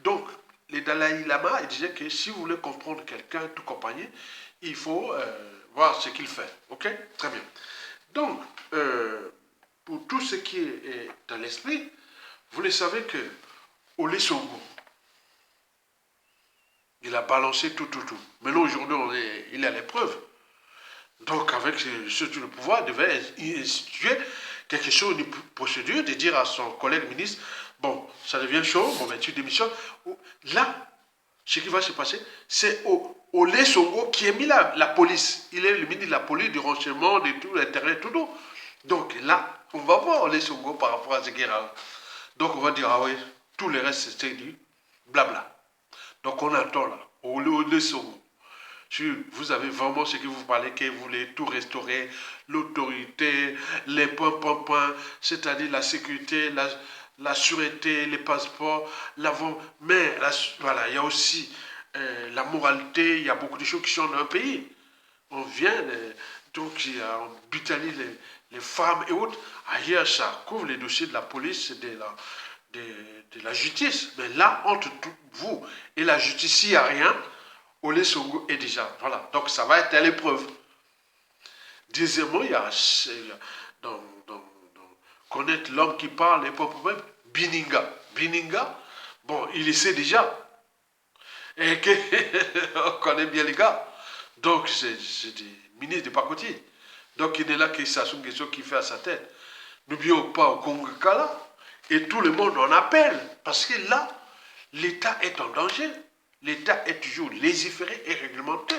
Donc, les Dalai Lama, ils disaient que si vous voulez comprendre quelqu'un, tout compagnie, il faut voir ce qu'il fait, ok, très bien. Donc, pour tout ce qui est dans l'esprit, vous le savez que Olé Songo, il a balancé tout. Maintenant, aujourd'hui, il est à l'épreuve. Donc, avec le pouvoir, il devait instituer quelque chose, une procédure, de dire à son collègue ministre, bon, ça devient chaud, bon, ben, tu démissionnes. Là, ce qui va se passer, c'est Olé Songo qui a mis la police. Il est le ministre de la police, du renseignement, de tout, l'intérêt, tout. Donc là, on va voir Olé Songo par rapport à ce qui est là. Donc, on va dire, ah oui, tout le reste, c'est du blabla. Donc, on attend là, Olé Songo. Si vous avez vraiment ce que vous parlez, que vous voulez tout restaurer, l'autorité, les points, c'est-à-dire la sécurité, la sûreté, les passeports, mais voilà, il y a aussi la moralité, il y a beaucoup de choses qui sont dans un pays. On vient, donc on brutalise les femmes et autres. Ailleurs, ça couvre les dossiers de la police, de la justice. Mais là, entre vous et la justice, s'il n'y a rien, Olé Songo est déjà. Voilà. Donc ça va être à l'épreuve. Deuxièmement, il y a connaître l'homme qui parle et pas problème. Bininga. Bininga, bon, il le sait déjà. Et on connaît bien les gars. Donc c'est des ministres de pacotier. Donc il est là que ça une question qui fait à sa tête. N'oublions pas au Congo-Kala. Et tout le monde en appelle. Parce que là, l'État est en danger. L'État est toujours légiféré et réglementé.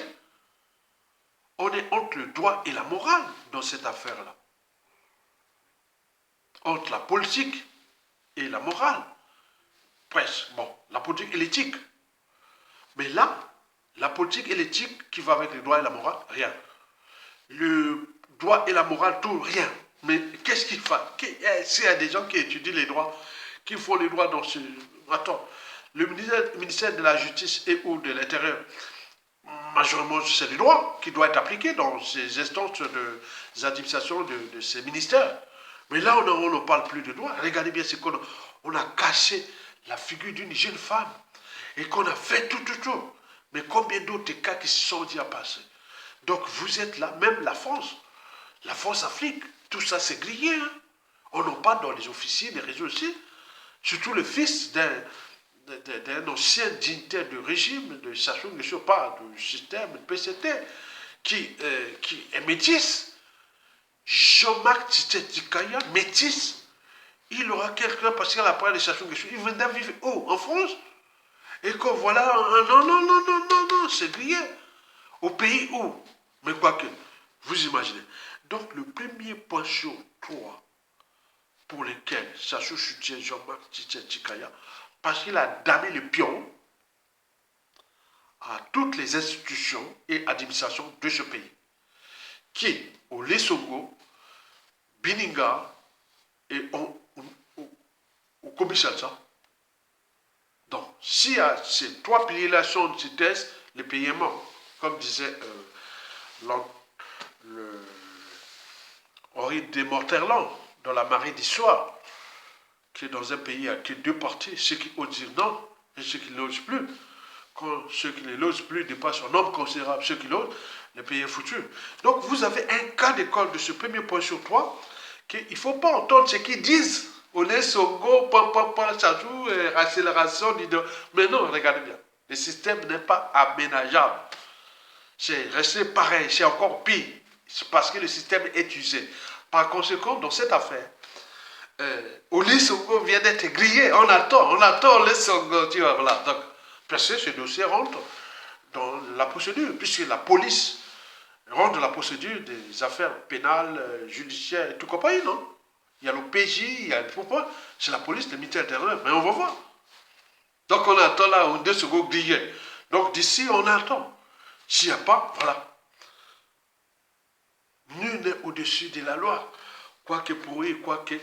On est entre le droit et la morale dans cette affaire-là. Entre la politique et la morale. Presque. Bon, la politique et l'éthique. Mais là, la politique et l'éthique qui va avec le droit et la morale, rien. Le droit et la morale, tout, rien. Mais qu'est-ce qu'il fait? S'il y a des gens qui étudient les droits, qui font les droits dans ce... Attends, le ministère de la Justice et ou de l'Intérieur, majoritairement c'est le droit qui doit être appliqué dans ces instances de administrations de ces ministères. Mais là, on ne parle plus de droit. Regardez bien, c'est qu'on a caché la figure d'une jeune femme et qu'on a fait tout. Mais combien d'autres cas qui se sont déjà passés? Donc vous êtes là, même la France Afrique, tout ça c'est grillé. Hein? On en parle dans les officiers, les réseaux aussi. Surtout le fils d'un ancien dignitaire de régime, de Sassou Nguesso, pas du système, de PCT, qui est métis. Jean-Marc Tshisekedi, métis. Il aura quelqu'un parce qu'à la part de Sassou Nguesso, il venait vivre où? En France? Et que voilà, non, c'est grillé. Au pays où? Mais quoi que, vous imaginez. Donc le premier point chaud, 3, pour lequel Sassou soutient Jean-Marc Tshisekedi, parce qu'il a damé le pion à toutes les institutions et administrations de ce pays, qui, au Lesotho, Bininga et au Komishalsa. Donc, s'il y a ces 3 piliers-là sont de thèse, le pays est mort. Comme disait Henri de Morterland dans la marée d'histoire, qui est dans un pays qui a 2 parties, ceux qui osent dire non et ceux qui n'osent plus. quand ceux qui ne l'osent plus dépassent un nombre considérable, ceux qui l'osent, le pays est foutu. Donc vous avez un cas d'école de ce premier point sur trois, qu'il ne faut pas entendre ce qu'ils disent. On est Songo, Chadou, accélération, mais non, regardez bien. Le système n'est pas aménageable. C'est resté pareil, c'est encore pire. C'est parce que le système est usé. Par conséquent, dans cette affaire, Oli Songo vient d'être grillé. On attend les Songo. Tu vois, voilà. Donc, parce que ce dossier rentre dans la procédure, puisque la police rentre dans la procédure des affaires pénales, judiciaires et tout compagnie, non? Il y a l'OPJ, il y a le pourquoi. C'est la police, le militaire intérieur, mais on va voir. Donc on attend là, on 2 secondes grillés. Donc d'ici, on attend. S'il n'y a pas, voilà. Nul n'est au-dessus de la loi. Quoique pour eux, quoique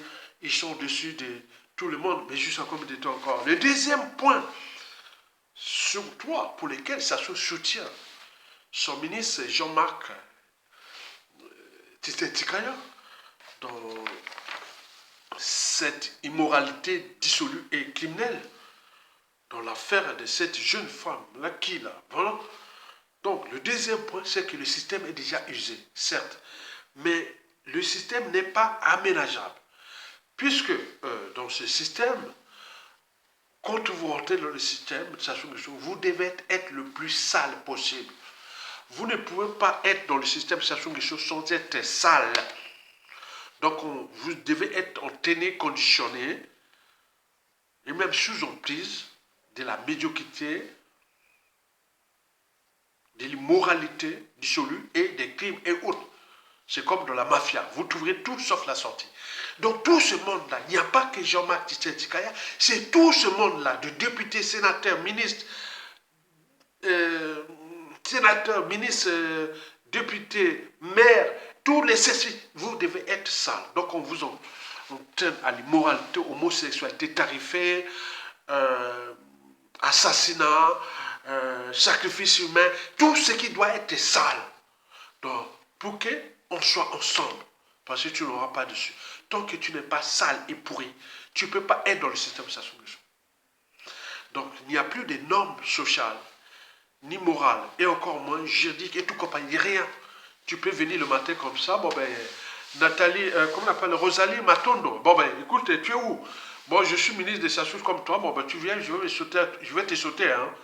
ils sont au-dessus de tout le monde, mais juste comme de temps encore. Le deuxième point, sur toi, pour lequel ça se soutient, son ministre Jean-Marc Tikaya, dans cette immoralité dissolue et criminelle, dans l'affaire de cette jeune femme, là, qui là, voilà. Donc, le deuxième point, c'est que le système est déjà usé, certes, mais le système n'est pas aménageable. Puisque dans ce système, quand vous rentrez dans le système, vous devez être le plus sale possible. Vous ne pouvez pas être dans le système sans être sale. Donc, vous devez être entraîné, conditionné, et même sous emprise de la médiocrité, de l'immoralité dissolue et des crimes et autres. C'est comme dans la mafia. Vous trouverez tout sauf la sortie. Donc tout ce monde-là, il n'y a pas que Jean-Marc Tikaya, c'est tout ce monde-là, de députés, sénateurs, ministres, députés, maires, tous les ceci, vous devez être sales. Donc on vous entraîne à l'immoralité, homosexualité tarifée, assassinat, sacrifice humain, tout ce qui doit être sale. Donc, pour qu'on soit ensemble, parce que tu n'auras pas dessus. Tant que tu n'es pas sale et pourri, tu ne peux pas être dans le système de solution. Donc, il n'y a plus de normes sociales, ni morales, et encore moins juridiques, et tout compagnie, rien. Tu peux venir le matin comme ça, bon ben, Nathalie, comment on appelle, Rosalie Matondo, bon ben, écoute, tu es où? Bon, je suis ministre des Sassos comme toi, bon ben, tu viens, je vais te sauter, hein.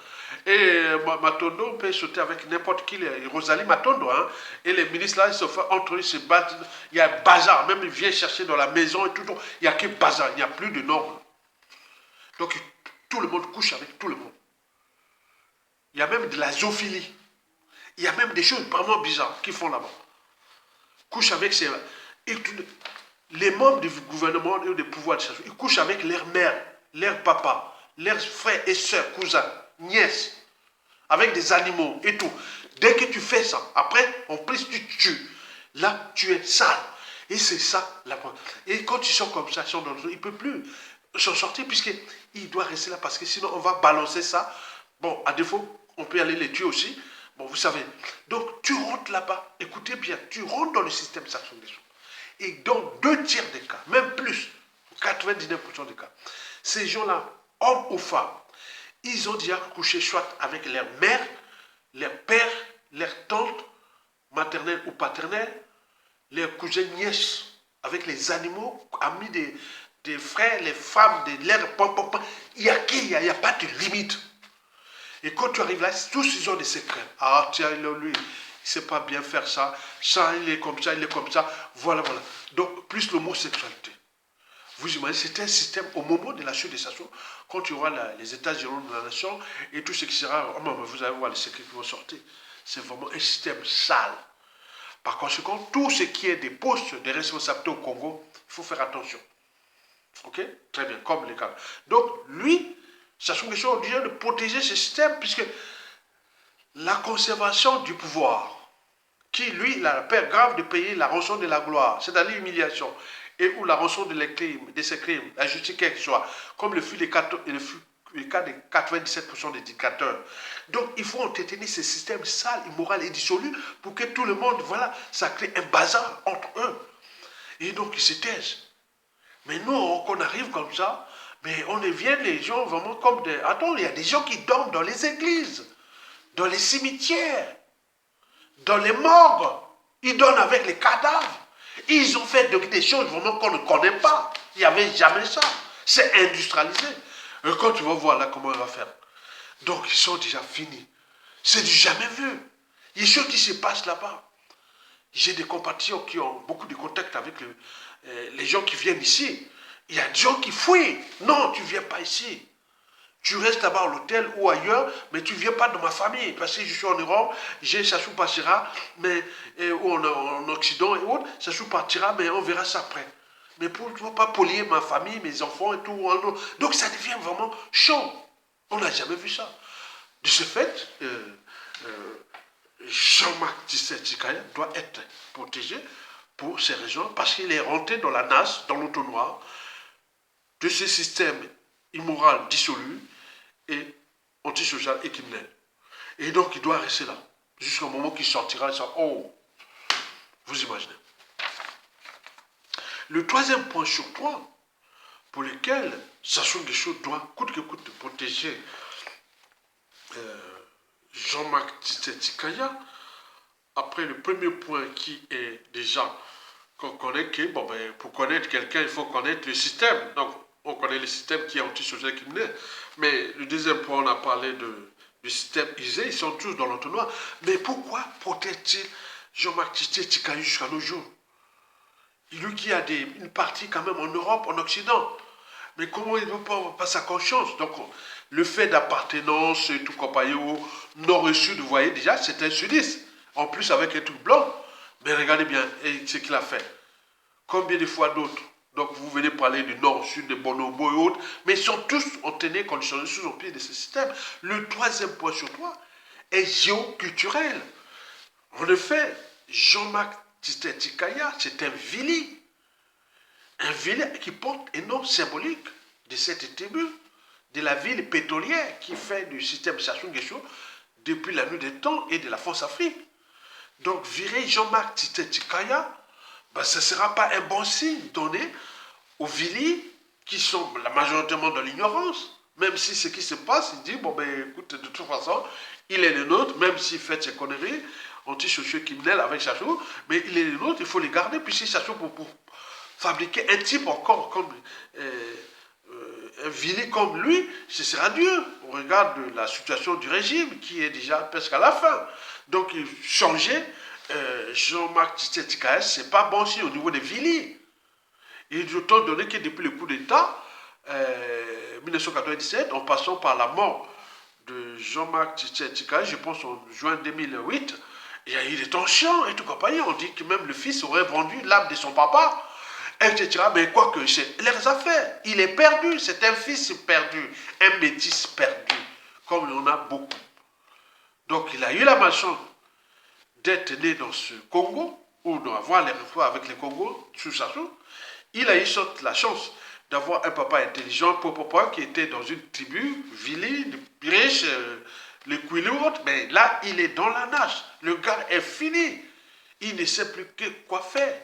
Et Matondo peut sauter avec n'importe qui, Rosalie Matondo, hein. Et les ministres là, ils se font entre eux, se battent. Il y a un bazar, même ils viennent chercher dans la maison et tout. Il n'y a que bazar, il n'y a plus de normes. Donc tout le monde couche avec tout le monde. Il y a même de la zoophilie. Il y a même des choses vraiment bizarres qu'ils font là-bas. Couche avec ces. Les membres du gouvernement et du pouvoir de chasse, ils couchent avec leurs mères, leurs papas, leurs frères et sœurs, cousins, nièces, avec des animaux et tout. Dès que tu fais ça, après, en plus tu tues. Là, tu es sale. Et c'est ça la preuve. Et quand ils sont comme ça, ils ne peuvent plus s'en sortir puisqu'il doit rester là parce que sinon on va balancer ça. Bon, à défaut, on peut aller les tuer aussi. Bon, vous savez. Donc, tu rentres là-bas. Écoutez bien, tu rentres dans le système Sassou Nguesso. Et dans 2 tiers des cas, même plus, 99% des cas, ces gens-là, hommes ou femmes, ils ont déjà couché soit avec leur mère, leur père, leur tante, maternelle ou paternelle, leurs cousins, nièces, avec les animaux, amis des frères, les femmes, de leurs papa. Il n'y a pas de limite. Et quand tu arrives là, tous ils ont des secrets. Ah, tiens, lui, il ne sait pas bien faire ça. Ça, il est comme ça, il est comme ça. Voilà, voilà. Donc, plus l'homosexualité. Vous imaginez, c'est un système, au moment de la chute des Sassou, quand tu auras les états généraux de la nation, et tout ce qui sera, vous allez voir les secrets qui vont sortir. C'est vraiment un système sale. Par conséquent, tout ce qui est des postes de responsabilité au Congo, il faut faire attention. Ok? Très bien, comme les cas. Donc, lui, Sassou Nguesso a obligé de protéger ce système, puisque la conservation du pouvoir, qui, lui, il a la peur grave de payer la rançon de la gloire, c'est-à-dire l'humiliation, et ou la rançon de ses crimes, la justice quelle que soit, comme le fut le cas de 97% des dictateurs. Donc, il faut entretenir ce système sale, immoral et dissolu pour que tout le monde, voilà, ça crée un bazar entre eux. Et donc, ils se taisent. Mais nous, qu'on arrive comme ça, Mais on devient les gens vraiment comme des... Attends, il y a des gens qui dorment dans les églises, dans les cimetières, dans les morgues. Ils dorment avec les cadavres. Ils ont fait des choses vraiment qu'on ne connaît pas. Il n'y avait jamais ça. C'est industrialisé. Et quand tu vas voir là comment on va faire. Donc ils sont déjà finis. C'est du jamais vu. Il y a des choses qui se passent là-bas. J'ai des compatriotes qui ont beaucoup de contacts avec les gens qui viennent ici. Il y a des gens qui fuient. Non, tu ne viens pas ici. Tu restes là-bas à l'hôtel ou ailleurs, mais tu ne viens pas de ma famille. Parce que je suis en Europe, j'ai Sassou partira, mais, ou en Occident et autres, Sassou partira, mais on verra ça après. Mais pour ne pas polluer ma famille, mes enfants et tout. Donc ça devient vraiment chaud. On n'a jamais vu ça. De ce fait, Jean-Marc Tshisekedi doit être protégé pour ces raisons, parce qu'il est rentré dans la nasse, dans l'entonnoir, de ce système immoral dissolu et antisocial et criminel. Et donc il doit rester là, jusqu'au moment qu'il sortira et ça, oh, vous imaginez. Le troisième point sur point, pour lequel Sassou Nguesso doit coûte que coûte protéger Jean-Marc Tshisekedi, après le premier point qui est déjà qu'on connaît que, bon, ben, pour connaître quelqu'un, il faut connaître le système. Donc, on connaît le système qui est antisocial et criminel. Mais le deuxième point, on a parlé du système isé, ils sont tous dans l'entonnoir. Mais pourquoi protège-t-il Jean-Marc Tshisekedi jusqu'à nos jours? Lui qui a une partie quand même en Europe, en Occident. Mais comment il ne veut pas sa conscience? Donc, le fait d'appartenance et tout compagnie au nord et sud, vous voyez déjà, c'est un sudiste. En plus, avec un truc blanc. Mais regardez bien ce qu'il a fait. Combien de fois d'autres? Donc, vous venez parler du nord, sud, de Bonobo et autres. Mais ils sont tous entraînés, conditionnés sous le pied de ce système. Le troisième point sur toi est géoculturel. En effet, Jean-Marc Tshisekedi, c'est un Vili. Un Vili qui porte un nom symbolique de cette tribu, de la ville pétrolière qui fait du système Sassou Nguesso depuis la nuit des temps et de la France-Afrique. Donc, virer Jean-Marc Tshisekedi, ben, ce ne sera pas un bon signe donné aux Vili qui sont la majoritairement dans l'ignorance. Même si ce qui se passe, il dit, bon ben écoute, de toute façon, il est le nôtre, même s'il fait ses conneries, anti-socio-criminels avec Sassou, mais il est le nôtre, il faut les garder, puisque Sassou pour fabriquer un type encore comme un Vili comme lui, ce sera Dieu. On regarde la situation du régime qui est déjà presque à la fin. Donc, changer Jean-Marc Tshisekedi, ce n'est pas bon signe au niveau des Vili. Et d'autant donné que depuis le coup d'État, 1997, en passant par la mort de Jean-Marc Tshisekedi, je pense en juin 2008, il y a eu des tensions et tout compagnie. On dit que même le fils aurait vendu l'âme de son papa, etc. Mais quoique, c'est leurs affaires. Il est perdu, c'est un fils perdu, un métis perdu, comme il y en a beaucoup. Donc il a eu la malchance d'être né dans ce Congo, ou d'avoir les rapports avec les Congo, sous Sassou. Il a eu la chance d'avoir un papa intelligent, papa, qui était dans une tribu, Vili, riche, les Kouilou, mais là, il est dans la nage. Le gars est fini. Il ne sait plus quoi faire.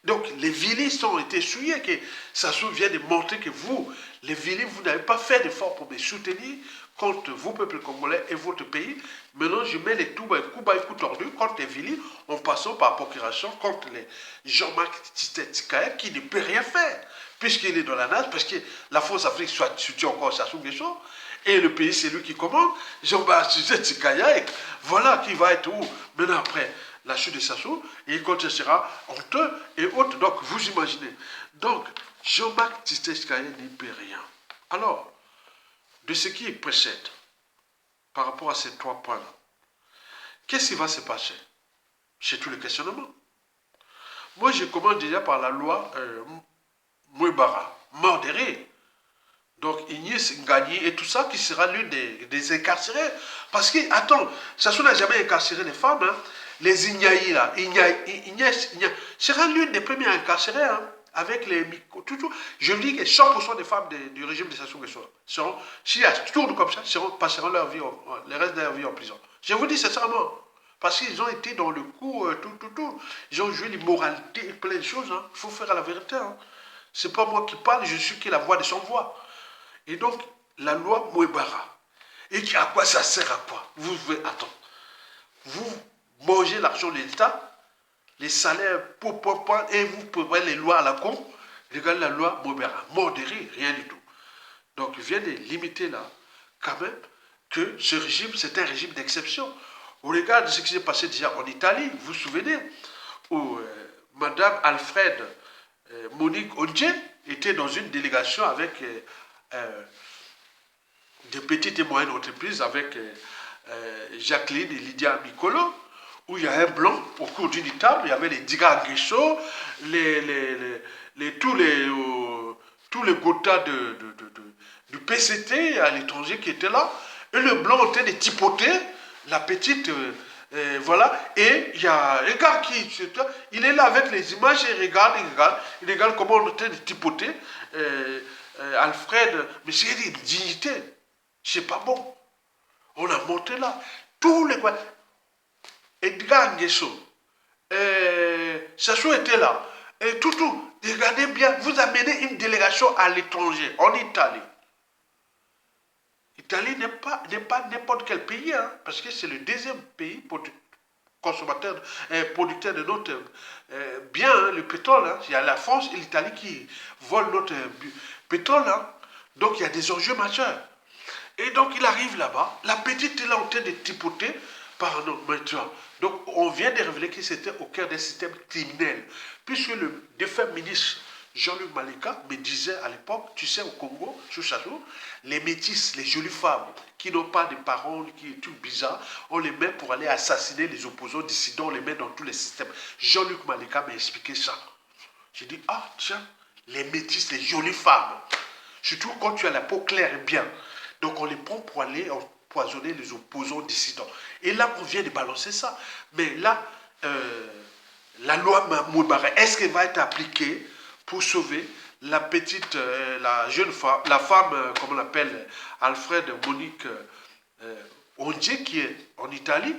Donc, les Vilis ont été souillés, que Sassou vient de montrer que vous, les Vilis, vous n'avez pas fait d'effort pour me soutenir contre vous, peuple congolais, et votre pays. Maintenant, je mets les coups tordus contre les Vilis, en passant par procuration contre les Jean-Marc Tshisekedi, qui ne peut rien faire, puisqu'il est dans la nage, parce que la France-Afrique soutient encore Sassou Nguesso, et le pays, c'est lui qui commande. Jean-Marc Tshisekedi, voilà qui va être où maintenant après la chute de Sassou, et il contestera honteux et autres. Donc, vous imaginez. Donc, Jean-Marc Tshisekedi n'y peut rien. Alors, de ce qui précède, par rapport à ces trois points-là, qu'est-ce qui va se passer? C'est tout le questionnement. Moi, je commence déjà par la loi Mouébara, mort de rire. Donc, Ignis Ngani et tout ça, qui sera l'une des incarcérés. Parce que, attends, Sassou n'a jamais incarcéré les femmes, hein. Les Ignaï, là, Ignaï, sera l'une des premières incarcérées, hein, avec les tout. Je dis que 100% des femmes du régime de Sassou Nguesso seront, s'il y a tourne comme ça, passeront leur vie, le reste de leur vie en prison. Je vous dis sincèrement, parce qu'ils ont été dans le coup, tout. Ils ont joué l'immoralité et plein de choses, hein. Il faut faire la vérité, hein. C'est pas moi qui parle, je suis que la voix de son voix. Et donc, la loi Mouebara. Et à quoi ça sert à quoi? Vous pouvez attendre. Vous mangez l'argent de l'État, les salaires, et vous pouvez les lois à la con. Regardez la loi Mouebara. Mort de rire, rien du tout. Donc, il vient de limiter là, quand même, que ce régime, c'est un régime d'exception. Au regard de ce qui s'est passé déjà en Italie, vous vous souvenez, où Madame Alfred Monique Ondje était dans une délégation avec des petites et moyennes entreprises, avec Jacqueline et Lydia Micolo, où il y a un blanc au cours d'une table, il y avait les Diga Guesso, tous les Gotha du PCT à l'étranger qui étaient là, et le blanc était de typoter la petite... voilà, et il y a un gars il est là avec les images et il regarde comment on était de typoter Alfred, mais c'est une dignité, c'est pas bon. On a monté là, tous les... Edgar Nguesso, Sassou était là, et tout, regardez bien, vous amenez une délégation à l'étranger, en Italie. L'Italie n'est pas n'importe quel pays, hein, parce que c'est le deuxième pays consommateur, producteur de notre bien, hein, le pétrole. Hein. Il y a la France et l'Italie qui volent notre pétrole. Hein. Donc il y a des enjeux majeurs. Et donc il arrive là-bas, la petite est là en train de tripoter par un autre. Donc on vient de révéler que c'était au cœur d'un système criminel. Puisque le défunt ministre Jean-Luc Malika me disait à l'époque, tu sais, au Congo, sur Château, les métis, les jolies femmes qui n'ont pas de parents, qui sont tout bizarres, on les met pour aller assassiner les opposants dissidents, on les met dans tous les systèmes. Jean-Luc Malika m'a expliqué ça. J'ai dit, ah tiens, les métis, les jolies femmes, surtout quand tu as la peau claire et bien. Donc on les prend pour aller empoisonner les opposants dissidents. Et là, on vient de balancer ça. Mais là, la loi Mouebara, est-ce qu'elle va être appliquée pour sauver la petite, la jeune femme, la femme, comme on l'appelle, Alfred Monique Ondje, qui est en Italie,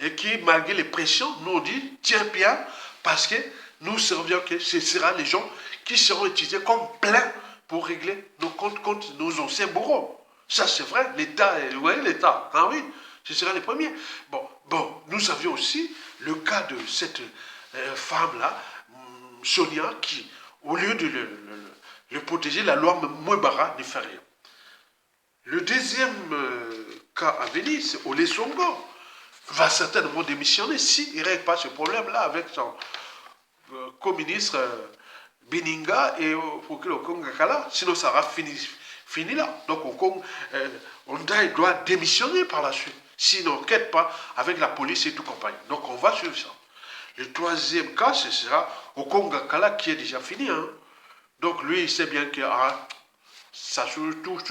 et qui, malgré les pressions, nous dit, tiens bien, parce que nous savions que ce sera les gens qui seront utilisés comme plein pour régler nos comptes contre nos anciens bourreaux. Ça, c'est vrai, l'État, vous voyez l'État, ah oui, ce sera les premiers. Bon, nous avions aussi le cas de cette femme-là, Sonia, qui, au lieu de le protéger, la loi Mouebara ne fait rien. Le deuxième cas à venir, c'est Olé Songo. Va certainement démissionner s'il ne règle pas ce problème-là avec son co-ministre Bininga et Okongakala, sinon ça sera fini là. Donc Honda doit démissionner par la suite, s'il n'enquête pas avec la police et tout compagnie. Donc on va suivre ça. Le troisième cas, ce sera Okongakala qui est déjà fini. Hein. Donc lui, il sait bien que ça touche.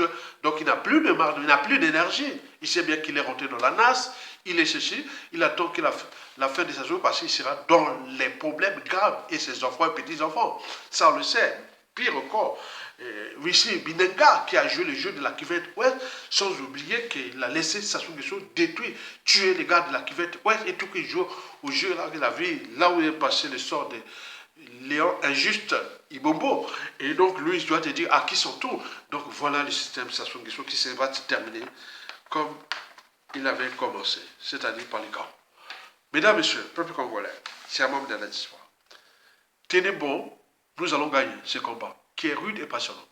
Donc il n'a plus de marge, il n'a plus d'énergie. Il sait bien qu'il est rentré dans la NAS, il est ceci, il attend que la fin de sa journée parce qu'il sera dans les problèmes graves et ses enfants et petits-enfants. Ça, on le sait. Pire encore, Rishi Binenga qui a joué le jeu de la Cuvette Ouest, sans oublier qu'il a laissé Sassou Nguesso détruire, tuer les gars de la Cuvette Ouest et tout qu'il joue au jeu là, de la vie, là où il est passé le sort de Léon injuste Ibombo. Et donc lui, il doit te dire à qui son tour. Donc voilà le système Sassou Nguesso qui va se terminer comme il avait commencé, c'est-à-dire par les grands. Mesdames, Messieurs, peuple congolais, c'est un membre de la histoire. Tenez bon, nous allons gagner ce combat, qui est rude et passionnant.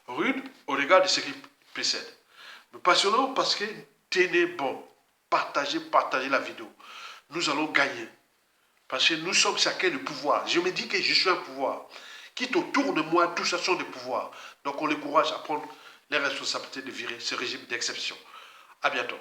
Rude au regard de ce qui précède. Mais passionnant parce que tenez bon, partagez la vidéo. Nous allons gagner. Parce que nous sommes chacun le pouvoir. Je me dis que je suis un pouvoir. Quitte autour de moi, tout ça sont des pouvoirs. Donc on les encourage à prendre les responsabilités de virer ce régime d'exception. À bientôt.